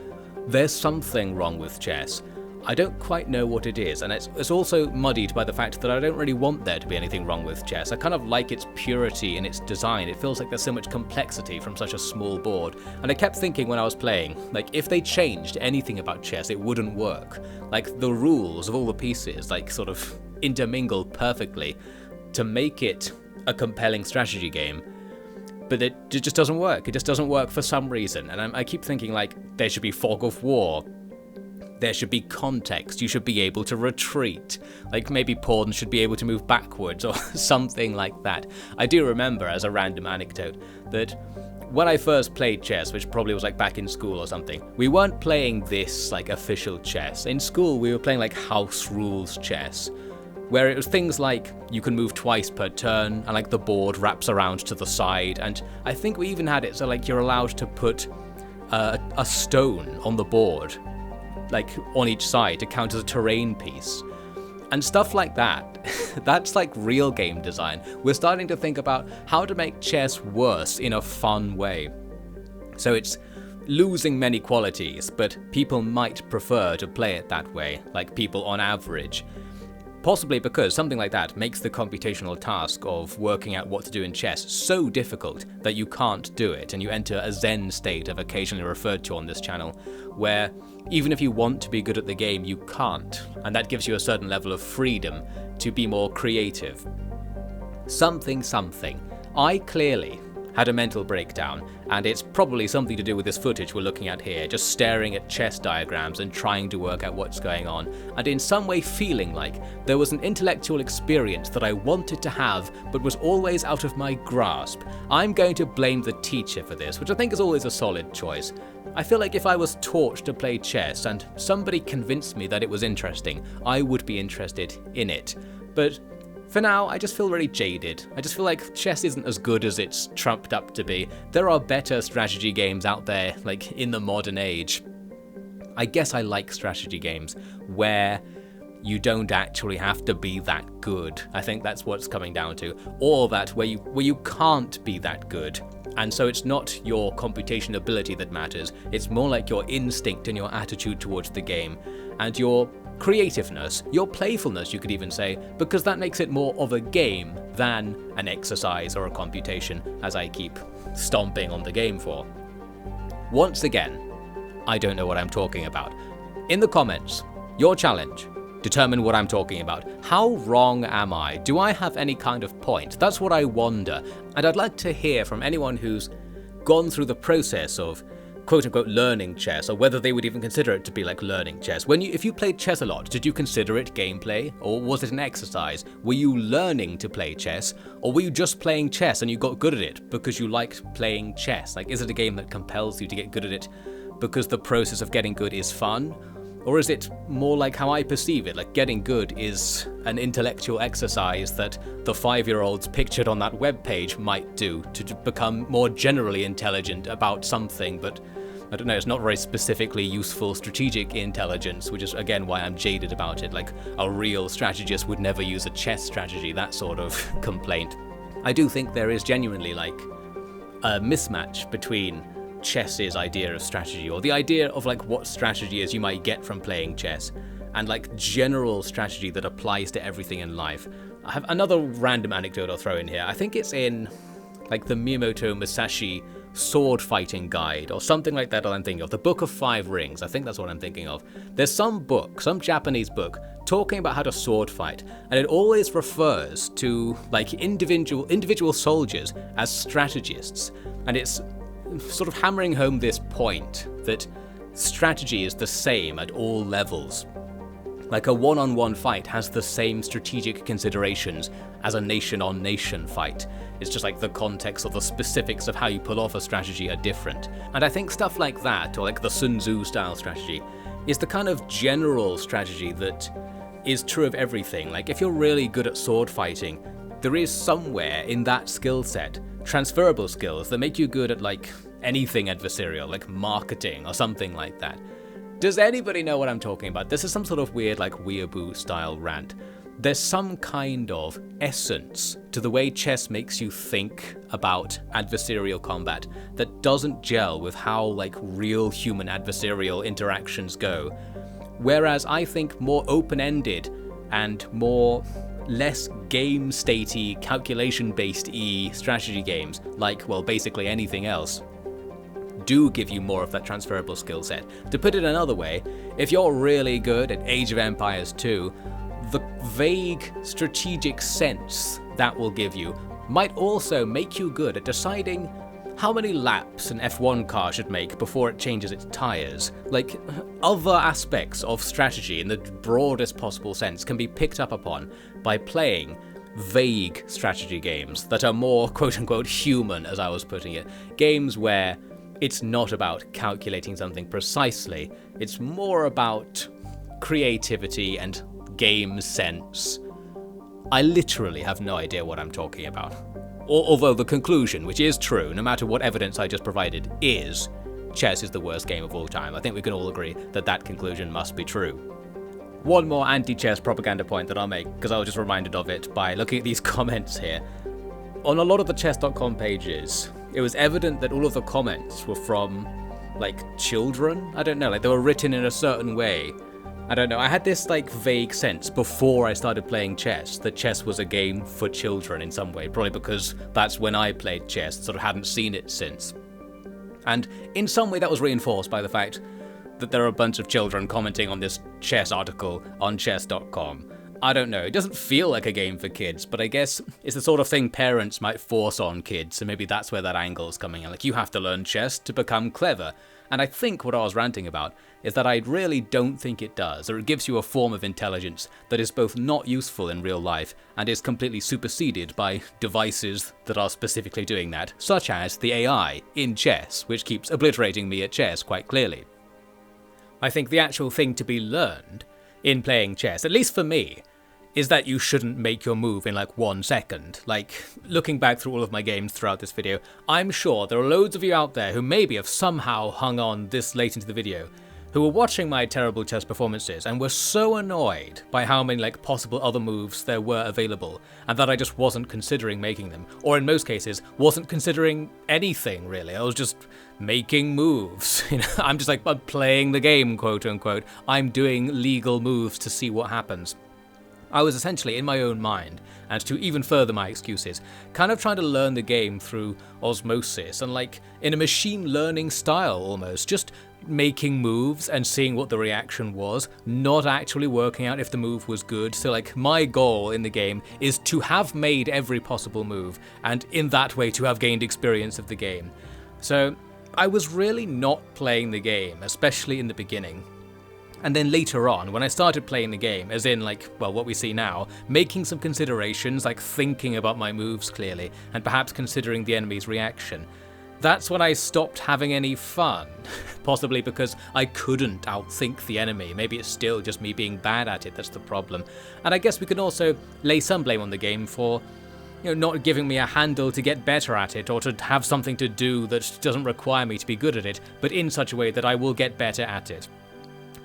there's something wrong with chess. I don't quite know what it is, and it's also muddied by the fact that I don't really want there to be anything wrong with chess. I kind of like its purity in its design. It feels like there's so much complexity from such a small board, and I kept thinking when I was playing, like, if they changed anything about chess, it wouldn't work. Like, the rules of all the pieces, like, sort of intermingle perfectly to make it a compelling strategy game. But it just doesn't work. It just doesn't work for some reason, and I keep thinking, like, there should be fog of war. There should be context, you should be able to retreat, like maybe pawns should be able to move backwards or something like that. I do remember, as a random anecdote, that when I first played chess, which probably was like back in school or something, we weren't playing this like official chess. In school we were playing like house rules chess, where it was things like you can move twice per turn and like the board wraps around to the side, and I think we even had it so like you're allowed to put a stone on the board, like on each side, to count as a terrain piece. And stuff like that. That's like real game design. We're starting to think about how to make chess worse in a fun way. So it's losing many qualities, but people might prefer to play it that way, like people on average. Possibly because something like that makes the computational task of working out what to do in chess so difficult that you can't do it, and you enter a Zen state I've occasionally referred to on this channel, where even if you want to be good at the game, you can't, and that gives you a certain level of freedom to be more creative. Something. I clearly had a mental breakdown, and it's probably something to do with this footage we're looking at here, just staring at chess diagrams and trying to work out what's going on, and in some way feeling like there was an intellectual experience that I wanted to have but was always out of my grasp. I'm going to blame the teacher for this, which I think is always a solid choice. I feel like if I was taught to play chess and somebody convinced me that it was interesting, I would be interested in it. But for now, I just feel really jaded. I just feel like chess isn't as good as it's trumped up to be. There are better strategy games out there, like in the modern age. I guess I like strategy games where you don't actually have to be that good. I think that's what's coming down to. Or that where you can't be that good. And so it's not your computation ability that matters. It's more like your instinct and your attitude towards the game. And your creativeness, your playfulness, you could even say, because that makes it more of a game than an exercise or a computation, as I keep stomping on the game for. Once again, I don't know what I'm talking about. In the comments, your challenge, determine what I'm talking about. How wrong am I? Do I have any kind of point? That's what I wonder, and I'd like to hear from anyone who's gone through the process of quote-unquote learning chess, or whether they would even consider it to be like learning chess. If you played chess a lot, did you consider it gameplay, or was it an exercise? Were you learning to play chess, or were you just playing chess and you got good at it because you liked playing chess? Like, is it a game that compels you to get good at it because the process of getting good is fun? Or is it more like how I perceive it, like getting good is an intellectual exercise that the 5-year-olds pictured on that webpage might do to become more generally intelligent about something, but I don't know, it's not very specifically useful strategic intelligence, which is again why I'm jaded about it. Like, a real strategist would never use a chess strategy, that sort of complaint. I do think there is genuinely like a mismatch between chess's idea of strategy, or the idea of like what strategy is you might get from playing chess, and like general strategy that applies to everything in life. I have another random anecdote I'll throw in here. I think it's in like the Miyamoto Musashi sword fighting guide or something like that I'm thinking of. The Book of 5 Rings, I think that's what I'm thinking of. There's some Japanese book talking about how to sword fight, and it always refers to like individual soldiers as strategists, and it's sort of hammering home this point that strategy is the same at all levels. Like, a one-on-one fight has the same strategic considerations as a nation-on-nation fight. It's just like the context or the specifics of how you pull off a strategy are different. And I think stuff like that, or like the Sun Tzu style strategy, is the kind of general strategy that is true of everything. Like, if you're really good at sword fighting, there is somewhere in that skill set transferable skills that make you good at like anything adversarial, like marketing or something like that. Does anybody know what I'm talking about? This is some sort of weird like weeaboo style rant. There's some kind of essence to the way chess makes you think about adversarial combat that doesn't gel with how like real human adversarial interactions go. Whereas I think more open-ended and less game statey, calculation-based strategy games, like, well, basically anything else, do give you more of that transferable skill set. To put it another way, if you're really good at Age of Empires 2, the vague strategic sense that will give you might also make you good at deciding how many laps an F1 car should make before it changes its tires. Like, other aspects of strategy in the broadest possible sense can be picked up upon by playing vague strategy games that are more quote-unquote human, as I was putting it. Games where it's not about calculating something precisely, it's more about creativity and game sense. I literally have no idea what I'm talking about. Although the conclusion, which is true, no matter what evidence I just provided, is chess is the worst game of all time. I think we can all agree that that conclusion must be true. One more anti-chess propaganda point that I'll make, because I was just reminded of it by looking at these comments here. On a lot of the chess.com pages, it was evident that all of the comments were from, like, children? I don't know, like they were written in a certain way I don't know, I had this like vague sense before I started playing chess that chess was a game for children in some way, probably because that's when I played chess, sort of hadn't seen it since. And in some way that was reinforced by the fact that there are a bunch of children commenting on this chess article on chess.com. I don't know, it doesn't feel like a game for kids, but I guess it's the sort of thing parents might force on kids, so maybe that's where that angle's coming in. Like, you have to learn chess to become clever. And I think what I was ranting about is that I really don't think it does, or it gives you a form of intelligence that is both not useful in real life and is completely superseded by devices that are specifically doing that, such as the AI in chess, which keeps obliterating me at chess quite clearly. I think the actual thing to be learned in playing chess, at least for me, is that you shouldn't make your move in like 1 second. Like, looking back through all of my games throughout this video, I'm sure there are loads of you out there who maybe have somehow hung on this late into the video, who were watching my terrible chess performances and were so annoyed by how many like possible other moves there were available, and that I just wasn't considering making them, or in most cases, wasn't considering anything really. I was just making moves. I'm just like, I'm playing the game, quote unquote. I'm doing legal moves to see what happens. I was essentially, in my own mind, and to even further my excuses, kind of trying to learn the game through osmosis, and like in a machine learning style almost, just making moves and seeing what the reaction was, not actually working out if the move was good. So like, my goal in the game is to have made every possible move, and in that way to have gained experience of the game. So I was really not playing the game, especially in the beginning. And then later on, when I started playing the game, as in like, well, what we see now, making some considerations, like thinking about my moves clearly, and perhaps considering the enemy's reaction, that's when I stopped having any fun. Possibly because I couldn't outthink the enemy. Maybe it's still just me being bad at it that's the problem. And I guess we can also lay some blame on the game for, not giving me a handle to get better at it, or to have something to do that doesn't require me to be good at it, but in such a way that I will get better at it.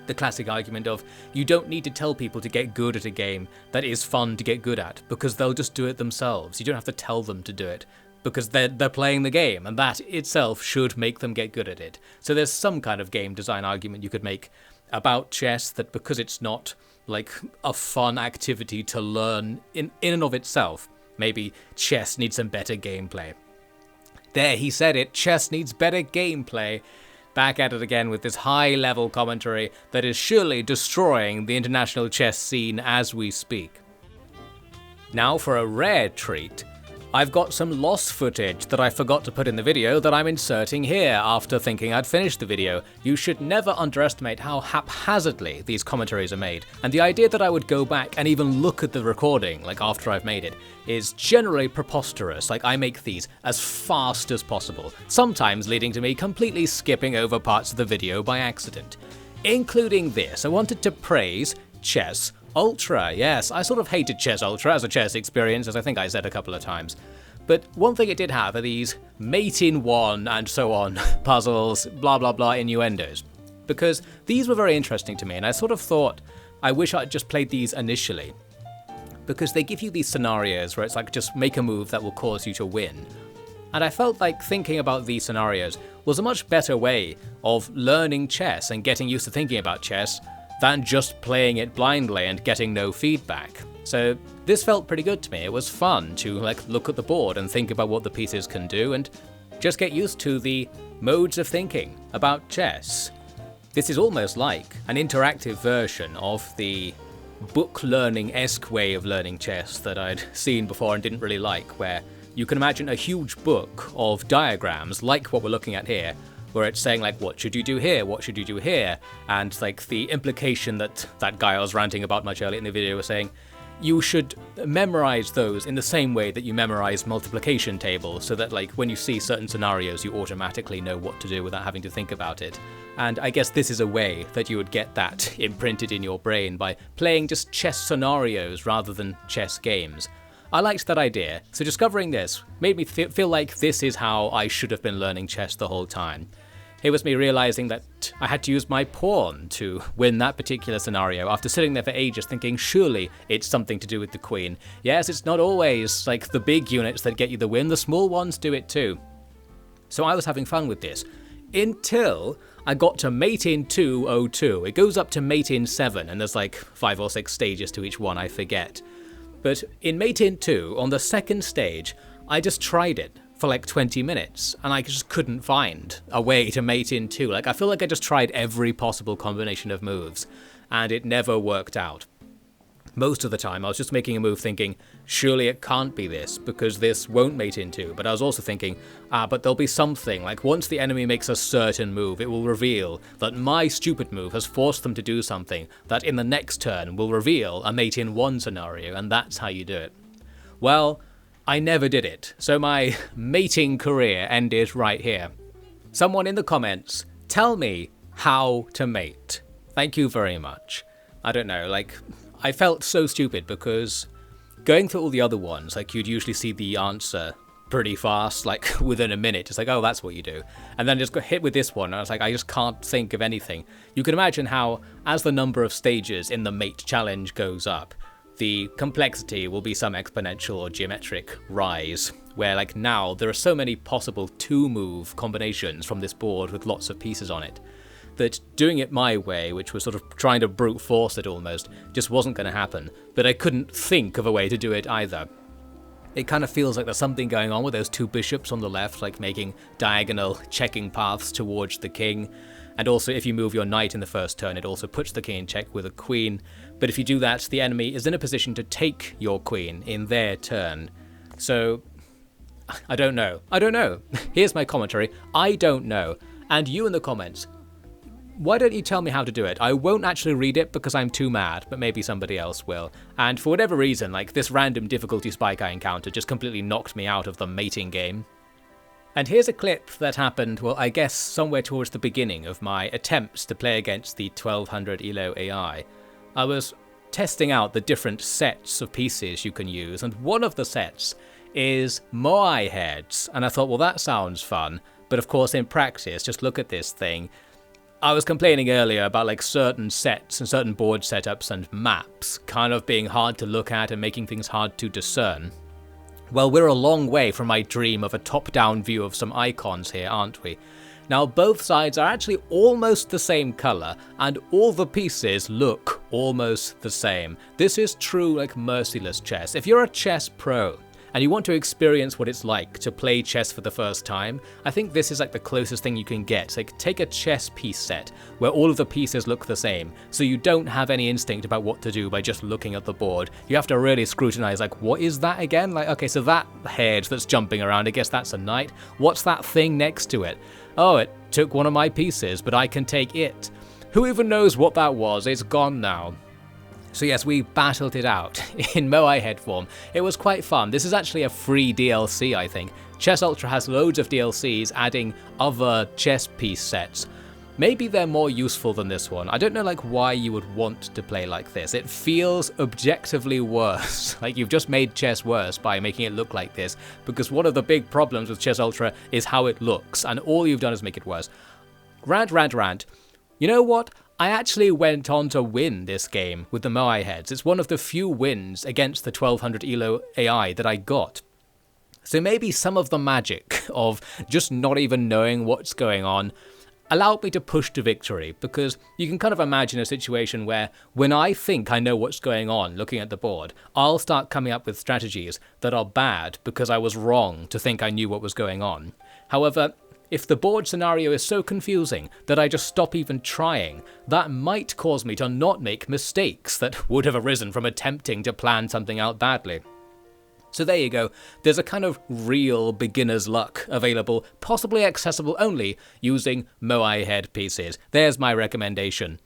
The classic argument of, you don't need to tell people to get good at a game that is fun to get good at, because they'll just do it themselves. You don't have to tell them to do it, because they're playing the game, and that itself should make them get good at it. So there's some kind of game design argument you could make about chess, that because it's not like a fun activity to learn in and of itself, maybe chess needs some better gameplay. There, he said it, chess needs better gameplay. Back at it again with this high-level commentary that is surely destroying the international chess scene as we speak. Now for a rare treat, I've got some lost footage that I forgot to put in the video that I'm inserting here after thinking I'd finished the video. You should never underestimate how haphazardly these commentaries are made, and the idea that I would go back and even look at the recording, like after I've made it, is generally preposterous. Like, I make these as fast as possible, sometimes leading to me completely skipping over parts of the video by accident. Including this, I wanted to praise Chess Ultra. Yes, I sort of hated Chess Ultra as a chess experience, as I think I said a couple of times. But one thing it did have are these mate in one and so on puzzles, blah blah blah innuendos. Because these were very interesting to me, and I sort of thought I wish I'd just played these initially. Because they give you these scenarios where it's like, just make a move that will cause you to win. And I felt like thinking about these scenarios was a much better way of learning chess and getting used to thinking about chess than just playing it blindly and getting no feedback. So this felt pretty good to me. It was fun to look at the board and think about what the pieces can do and just get used to the modes of thinking about chess. This is almost like an interactive version of the book learning-esque way of learning chess that I'd seen before and didn't really like, where you can imagine a huge book of diagrams like what we're looking at here, where it's saying what should you do here, what should you do here, and the implication that that guy I was ranting about much earlier in the video was saying, you should memorize those in the same way that you memorize multiplication tables, so that when you see certain scenarios you automatically know what to do without having to think about it. And I guess this is a way that you would get that imprinted in your brain by playing just chess scenarios rather than chess games. I liked that idea, so discovering this made me feel like this is how I should have been learning chess the whole time. It was me realizing that I had to use my pawn to win that particular scenario after sitting there for ages thinking surely it's something to do with the queen. Yes, it's not always the big units that get you the win, the small ones do it too. So I was having fun with this. until I got to mate in 202. It goes up to mate in 7, and there's like 5 or 6 stages to each one, I forget. But in mate in 2, on the second stage, I just tried it for like 20 minutes, and I just couldn't find a way to mate in 2. Like, I feel like I just tried every possible combination of moves, and it never worked out. Most of the time, I was just making a move thinking, surely it can't be this, because this won't mate in 2. But I was also thinking, but there'll be something, like once the enemy makes a certain move, it will reveal that my stupid move has forced them to do something that in the next turn will reveal a mate in 1 scenario, and that's how you do it. Well, I never did it, so my mating career ended right here. Someone in the comments, tell me how to mate. Thank you very much. I don't know, like, I felt so stupid because going through all the other ones, like, you'd usually see the answer pretty fast, like within a minute. It's like, oh, that's what you do. And then just got hit with this one, and I was like, I just can't think of anything. You can imagine how, as the number of stages in the mate challenge goes up, the complexity will be some exponential or geometric rise, where like now there are so many possible 2-move combinations from this board with lots of pieces on it, that doing it my way, which was sort of trying to brute force it almost, just wasn't going to happen. But I couldn't think of a way to do it either. It kind of feels like there's something going on with those 2 bishops on the left, like making diagonal checking paths towards the king. And also, if you move your knight in the first turn, it also puts the king in check with a queen. But if you do that, the enemy is in a position to take your queen in their turn. So, I don't know. Here's my commentary. I don't know. And you in the comments, why don't you tell me how to do it? I won't actually read it because I'm too mad, but maybe somebody else will. And for whatever reason, like, this random difficulty spike I encountered just completely knocked me out of the mating game. And here's a clip that happened, well, I guess somewhere towards the beginning of my attempts to play against the 1200 ELO AI. I was testing out the different sets of pieces you can use, and one of the sets is Moai heads, and I thought, well, that sounds fun. But of course, in practice, just look at this thing. I was complaining earlier about like certain sets and certain board setups and maps kind of being hard to look at and making things hard to discern. Well, we're a long way from my dream of a top-down view of some icons here, aren't we? Now, both sides are actually almost the same color, and all the pieces look almost the same. This is true, like, merciless chess. If you're a chess pro, and you want to experience what it's like to play chess for the first time, I think this is like the closest thing you can get. Like, take a chess piece set where all of the pieces look the same, so you don't have any instinct about what to do by just looking at the board. You have to really scrutinize, like, what is that again? Like, okay, so that head that's jumping around, I guess that's a knight. What's that thing next to it? Oh, it took one of my pieces, but I can take it. Who even knows what that was? It's gone now. So yes, we battled it out in Moai head form. It was quite fun. This is actually a free DLC, I think. Chess Ultra has loads of DLCs adding other chess piece sets. Maybe they're more useful than this one. I don't know like why you would want to play like this. It feels objectively worse. Like you've just made chess worse by making it look like this, because one of the big problems with Chess Ultra is how it looks, and all you've done is make it worse. Rant. You know what? I actually went on to win this game with the Moai heads. It's one of the few wins against the 1200 ELO AI that I got. So maybe some of the magic of just not even knowing what's going on allowed me to push to victory, because you can kind of imagine a situation where when I think I know what's going on looking at the board, I'll start coming up with strategies that are bad because I was wrong to think I knew what was going on. However, if the board scenario is so confusing that I just stop even trying, that might cause me to not make mistakes that would have arisen from attempting to plan something out badly. So there you go, there's a kind of real beginner's luck available, possibly accessible only using Moai head pieces. There's my recommendation.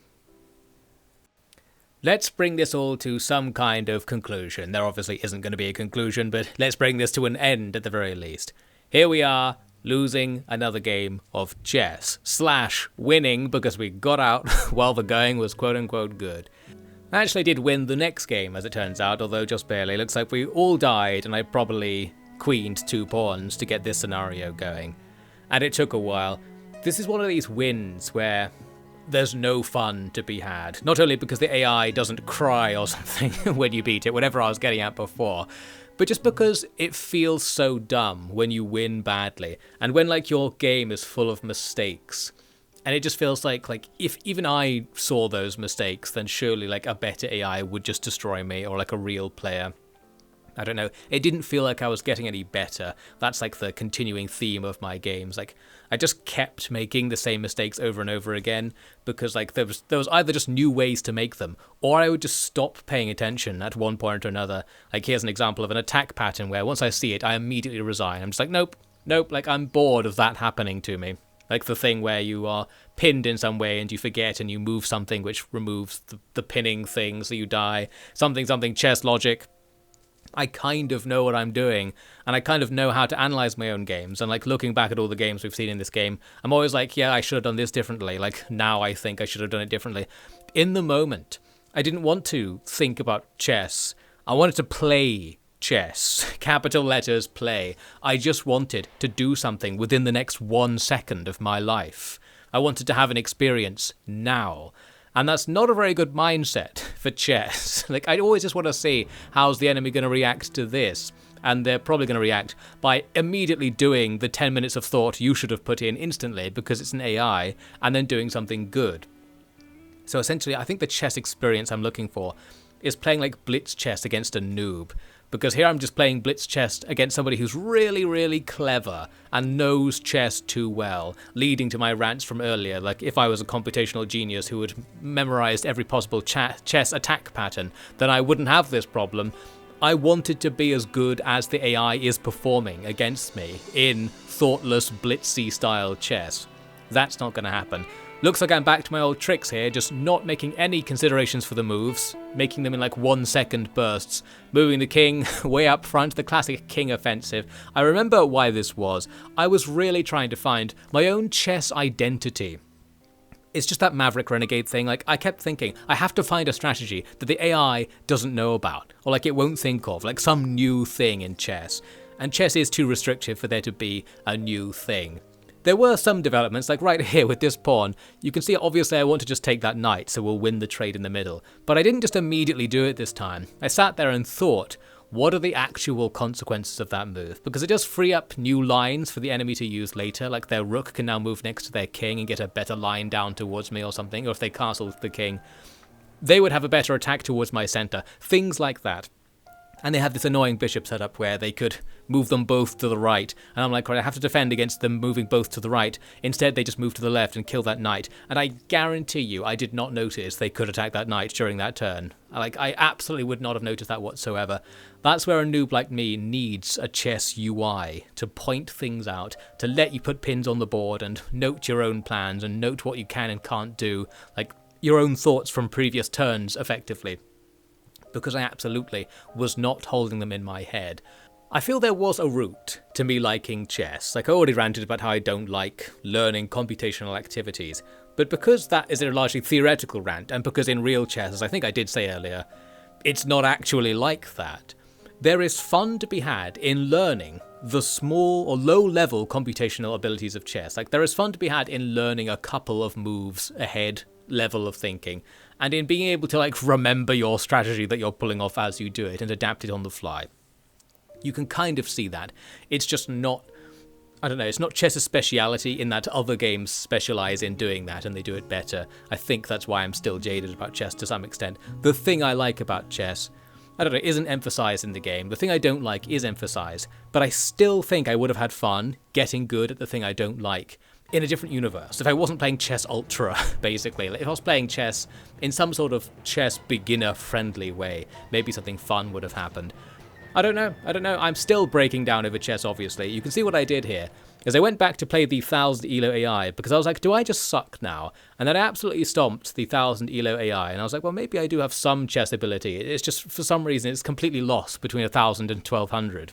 Let's bring this all to some kind of conclusion. There obviously isn't going to be a conclusion, but let's bring this to an end at the very least. Here we are, losing another game of chess, / winning because we got out while the going was quote-unquote good. I actually did win the next game, as it turns out, although just barely. Looks like we all died, and I probably queened 2 pawns to get this scenario going. And it took a while. This is one of these wins where there's no fun to be had. Not only because the AI doesn't cry or something when you beat it, whatever I was getting at before, but just because it feels so dumb when you win badly, and when like your game is full of mistakes. And it just feels like if even I saw those mistakes, then surely like a better AI would just destroy me, or like a real player. I don't know. It didn't feel like I was getting any better. That's like the continuing theme of my games. Like I just kept making the same mistakes over and over again because like there was either just new ways to make them, or I would just stop paying attention at one point or another. Like here's an example of an attack pattern where once I see it, I immediately resign. I'm just like, nope. Like I'm bored of that happening to me. Like the thing where you are pinned in some way and you forget and you move something which removes the pinning thing so you die. Something chess logic. I kind of know what I'm doing, and I kind of know how to analyze my own games. And like looking back at all the games we've seen in this game, I'm always like, yeah, I should have done this differently. Like now I think I should have done it differently. In the moment, I didn't want to think about chess. I wanted to play chess. Capital letters play. I just wanted to do something within the next 1 second of my life. I wanted to have an experience now. And that's not a very good mindset for chess. Like, I always just want to see how's the enemy going to react to this. And they're probably going to react by immediately doing the 10 minutes of thought you should have put in instantly because it's an AI, and then doing something good. So essentially, I think the chess experience I'm looking for is playing like blitz chess against a noob. Because here I'm just playing blitz chess against somebody who's really, really clever and knows chess too well, leading to my rants from earlier. Like, if I was a computational genius who had memorized every possible chess attack pattern, then I wouldn't have this problem. I wanted to be as good as the AI is performing against me in thoughtless, blitzy style chess. That's not going to happen. Looks like I'm back to my old tricks here, just not making any considerations for the moves, making them in like 1 second bursts, moving the king way up front, the classic king offensive. I remember why this was. I was really trying to find my own chess identity. It's just that Maverick Renegade thing. Like, I kept thinking, I have to find a strategy that the AI doesn't know about, or like it won't think of, like some new thing in chess. And chess is too restrictive for there to be a new thing. There were some developments, like right here with this pawn. You can see obviously I want to just take that knight, so we'll win the trade in the middle. But I didn't just immediately do it this time. I sat there and thought, what are the actual consequences of that move? Because it does free up new lines for the enemy to use later, like their rook can now move next to their king and get a better line down towards me or something, or if they castle the king, they would have a better attack towards my center. Things like that. And they had this annoying bishop setup where they could move them both to the right. And I'm like, right, I have to defend against them moving both to the right. Instead, they just move to the left and kill that knight. And I guarantee you, I did not notice they could attack that knight during that turn. Like, I absolutely would not have noticed that whatsoever. That's where a noob like me needs a chess UI to point things out, to let you put pins on the board and note your own plans and note what you can and can't do. Like, your own thoughts from previous turns, effectively. Because I absolutely was not holding them in my head. I feel there was a route to me liking chess. Like, I already ranted about how I don't like learning computational activities, but because that is a largely theoretical rant, and because in real chess, as I think I did say earlier, it's not actually like that, there is fun to be had in learning the small or low-level computational abilities of chess. Like, there is fun to be had in learning a couple of moves ahead level of thinking, and in being able to like remember your strategy that you're pulling off as you do it and adapt it on the fly. You can kind of see that. It's just not, I don't know, it's not chess's speciality in that other games specialize in doing that and they do it better. I think that's why I'm still jaded about chess to some extent. The thing I like about chess, I don't know, isn't emphasized in the game. The thing I don't like is emphasized, but I still think I would have had fun getting good at the thing I don't like in a different universe. If I wasn't playing Chess Ultra, basically. Like, if I was playing chess in some sort of chess beginner-friendly way, maybe something fun would have happened. I don't know. I'm still breaking down over chess, obviously. You can see what I did here, is I went back to play the 1000 ELO AI, because I was like, do I just suck now? And then I absolutely stomped the 1000 ELO AI, and I was like, well, maybe I do have some chess ability. It's just, for some reason, it's completely lost between 1000 and 1200.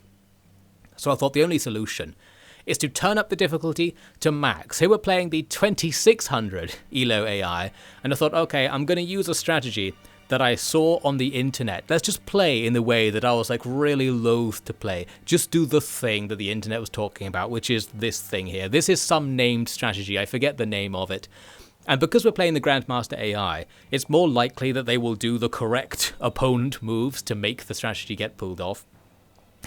So I thought the only solution is to turn up the difficulty to max. Here we're playing the 2600 ELO AI, and I thought, okay, I'm going to use a strategy that I saw on the internet. Let's just play in the way that I was like really loath to play. Just do the thing that the internet was talking about, which is this thing here. This is some named strategy. I forget the name of it. And because we're playing the Grandmaster AI, it's more likely that they will do the correct opponent moves to make the strategy get pulled off.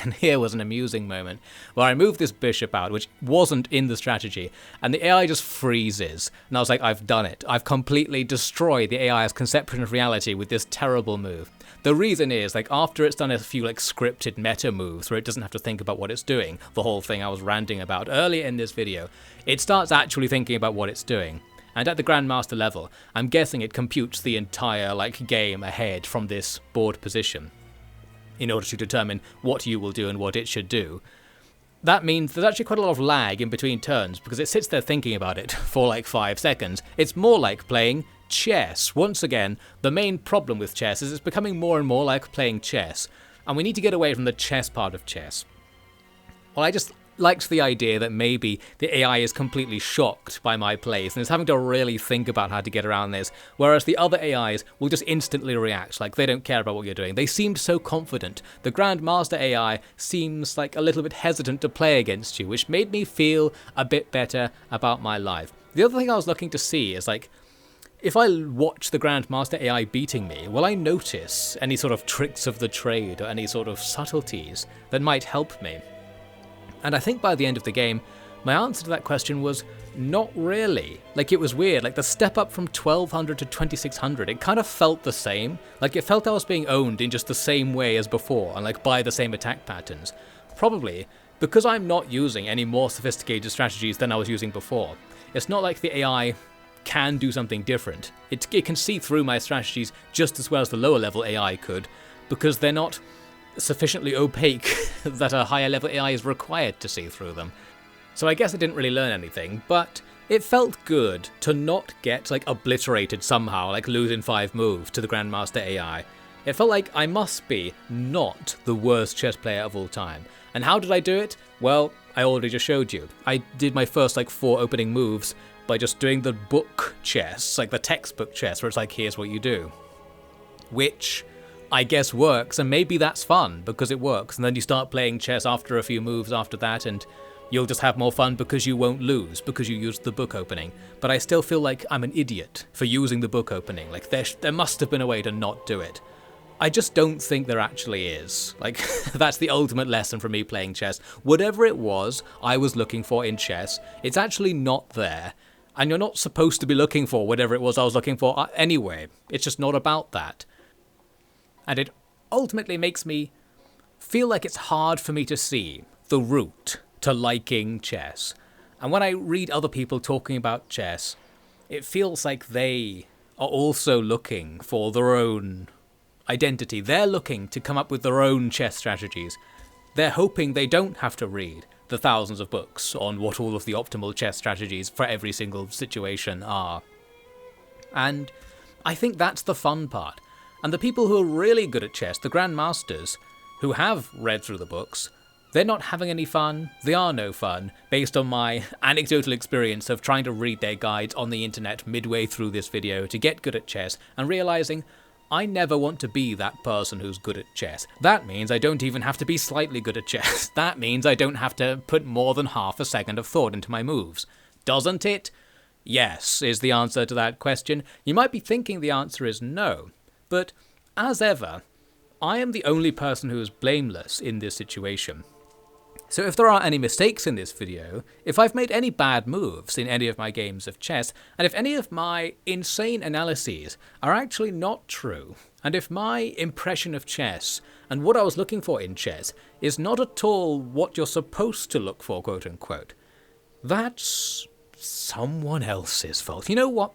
And here was an amusing moment where I moved this bishop out, which wasn't in the strategy, and the AI just freezes. And I was like, I've done it. I've completely destroyed the AI's conception of reality with this terrible move. The reason is, like, after it's done a few, like, scripted meta moves where it doesn't have to think about what it's doing, the whole thing I was ranting about earlier in this video, it starts actually thinking about what it's doing. And at the Grandmaster level, I'm guessing it computes the entire, like, game ahead from this board position in order to determine what you will do and what it should do. That means there's actually quite a lot of lag in between turns because it sits there thinking about it for like 5 seconds. It's more like playing chess. Once again, the main problem with chess is it's becoming more and more like playing chess, and we need to get away from the chess part of chess. Well, I just liked the idea that maybe the AI is completely shocked by my plays and is having to really think about how to get around this, whereas the other AIs will just instantly react, like they don't care about what you're doing. They seemed so confident. The Grandmaster AI seems like a little bit hesitant to play against you, which made me feel a bit better about my life. The other thing I was looking to see is, like, if I watch the Grandmaster AI beating me, will I notice any sort of tricks of the trade or any sort of subtleties that might help me? And I think by the end of the game, my answer to that question was not really. Like, it was weird. Like, the step up from 1200 to 2600, it kind of felt the same. Like, it felt I was being owned in just the same way as before, and like by the same attack patterns. Probably because I'm not using any more sophisticated strategies than I was using before. It's not like the AI can do something different. It can see through my strategies just as well as the lower level AI could, because they're not sufficiently opaque that a higher level AI is required to see through them. So I guess I didn't really learn anything, but it felt good to not get like obliterated somehow, like losing 5 moves to the Grandmaster AI. It felt like I must be not the worst chess player of all time. And how did I do it? Well, I already just showed you. I did my first like 4 opening moves by just doing the book chess, like the textbook chess, where it's like, here's what you do. Which I guess works, and maybe that's fun because it works, and then you start playing chess after a few moves after that, and you'll just have more fun because you won't lose, because you used the book opening. But I still feel like I'm an idiot for using the book opening. Like, there must have been a way to not do it. I just don't think there actually is. Like, that's the ultimate lesson from me playing chess. Whatever it was I was looking for in chess, it's actually not there. And you're not supposed to be looking for whatever it was I was looking for anyway. It's just not about that. And it ultimately makes me feel like it's hard for me to see the route to liking chess. And when I read other people talking about chess, it feels like they are also looking for their own identity. They're looking to come up with their own chess strategies. They're hoping they don't have to read the thousands of books on what all of the optimal chess strategies for every single situation are. And I think that's the fun part. And the people who are really good at chess, the Grandmasters, who have read through the books, they're not having any fun. They are no fun, based on my anecdotal experience of trying to read their guides on the internet midway through this video to get good at chess, and realizing I never want to be that person who's good at chess. That means I don't even have to be slightly good at chess. That means I don't have to put more than half a second of thought into my moves. Doesn't it? Yes, is the answer to that question. You might be thinking the answer is no. But, as ever, I am the only person who is blameless in this situation. So if there are any mistakes in this video, if I've made any bad moves in any of my games of chess, and if any of my insane analyses are actually not true, and if my impression of chess and what I was looking for in chess is not at all what you're supposed to look for, quote unquote, that's someone else's fault. You know what?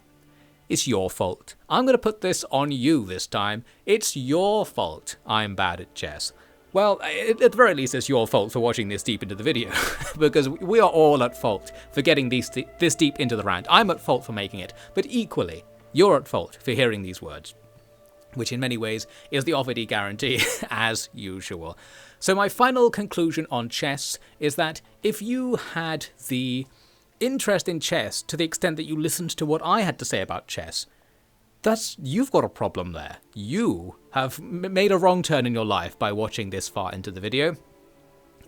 It's your fault. I'm going to put this on you this time. It's your fault I'm bad at chess. Well, at the very least, it's your fault for watching this deep into the video, because we are all at fault for getting this deep into the rant. I'm at fault for making it, but equally, you're at fault for hearing these words, which in many ways is the Ovidie guarantee, as usual. So my final conclusion on chess is that if you had the interest in chess to the extent that you listened to what I had to say about chess, you've got a problem there. You have made a wrong turn in your life by watching this far into the video.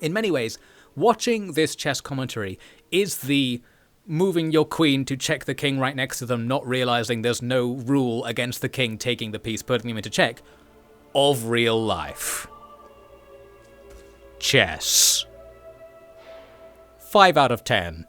In many ways, watching this chess commentary is the moving your queen to check the king right next to them, not realizing there's no rule against the king taking the piece, putting him into check, of real life. chess. 5 out of 10.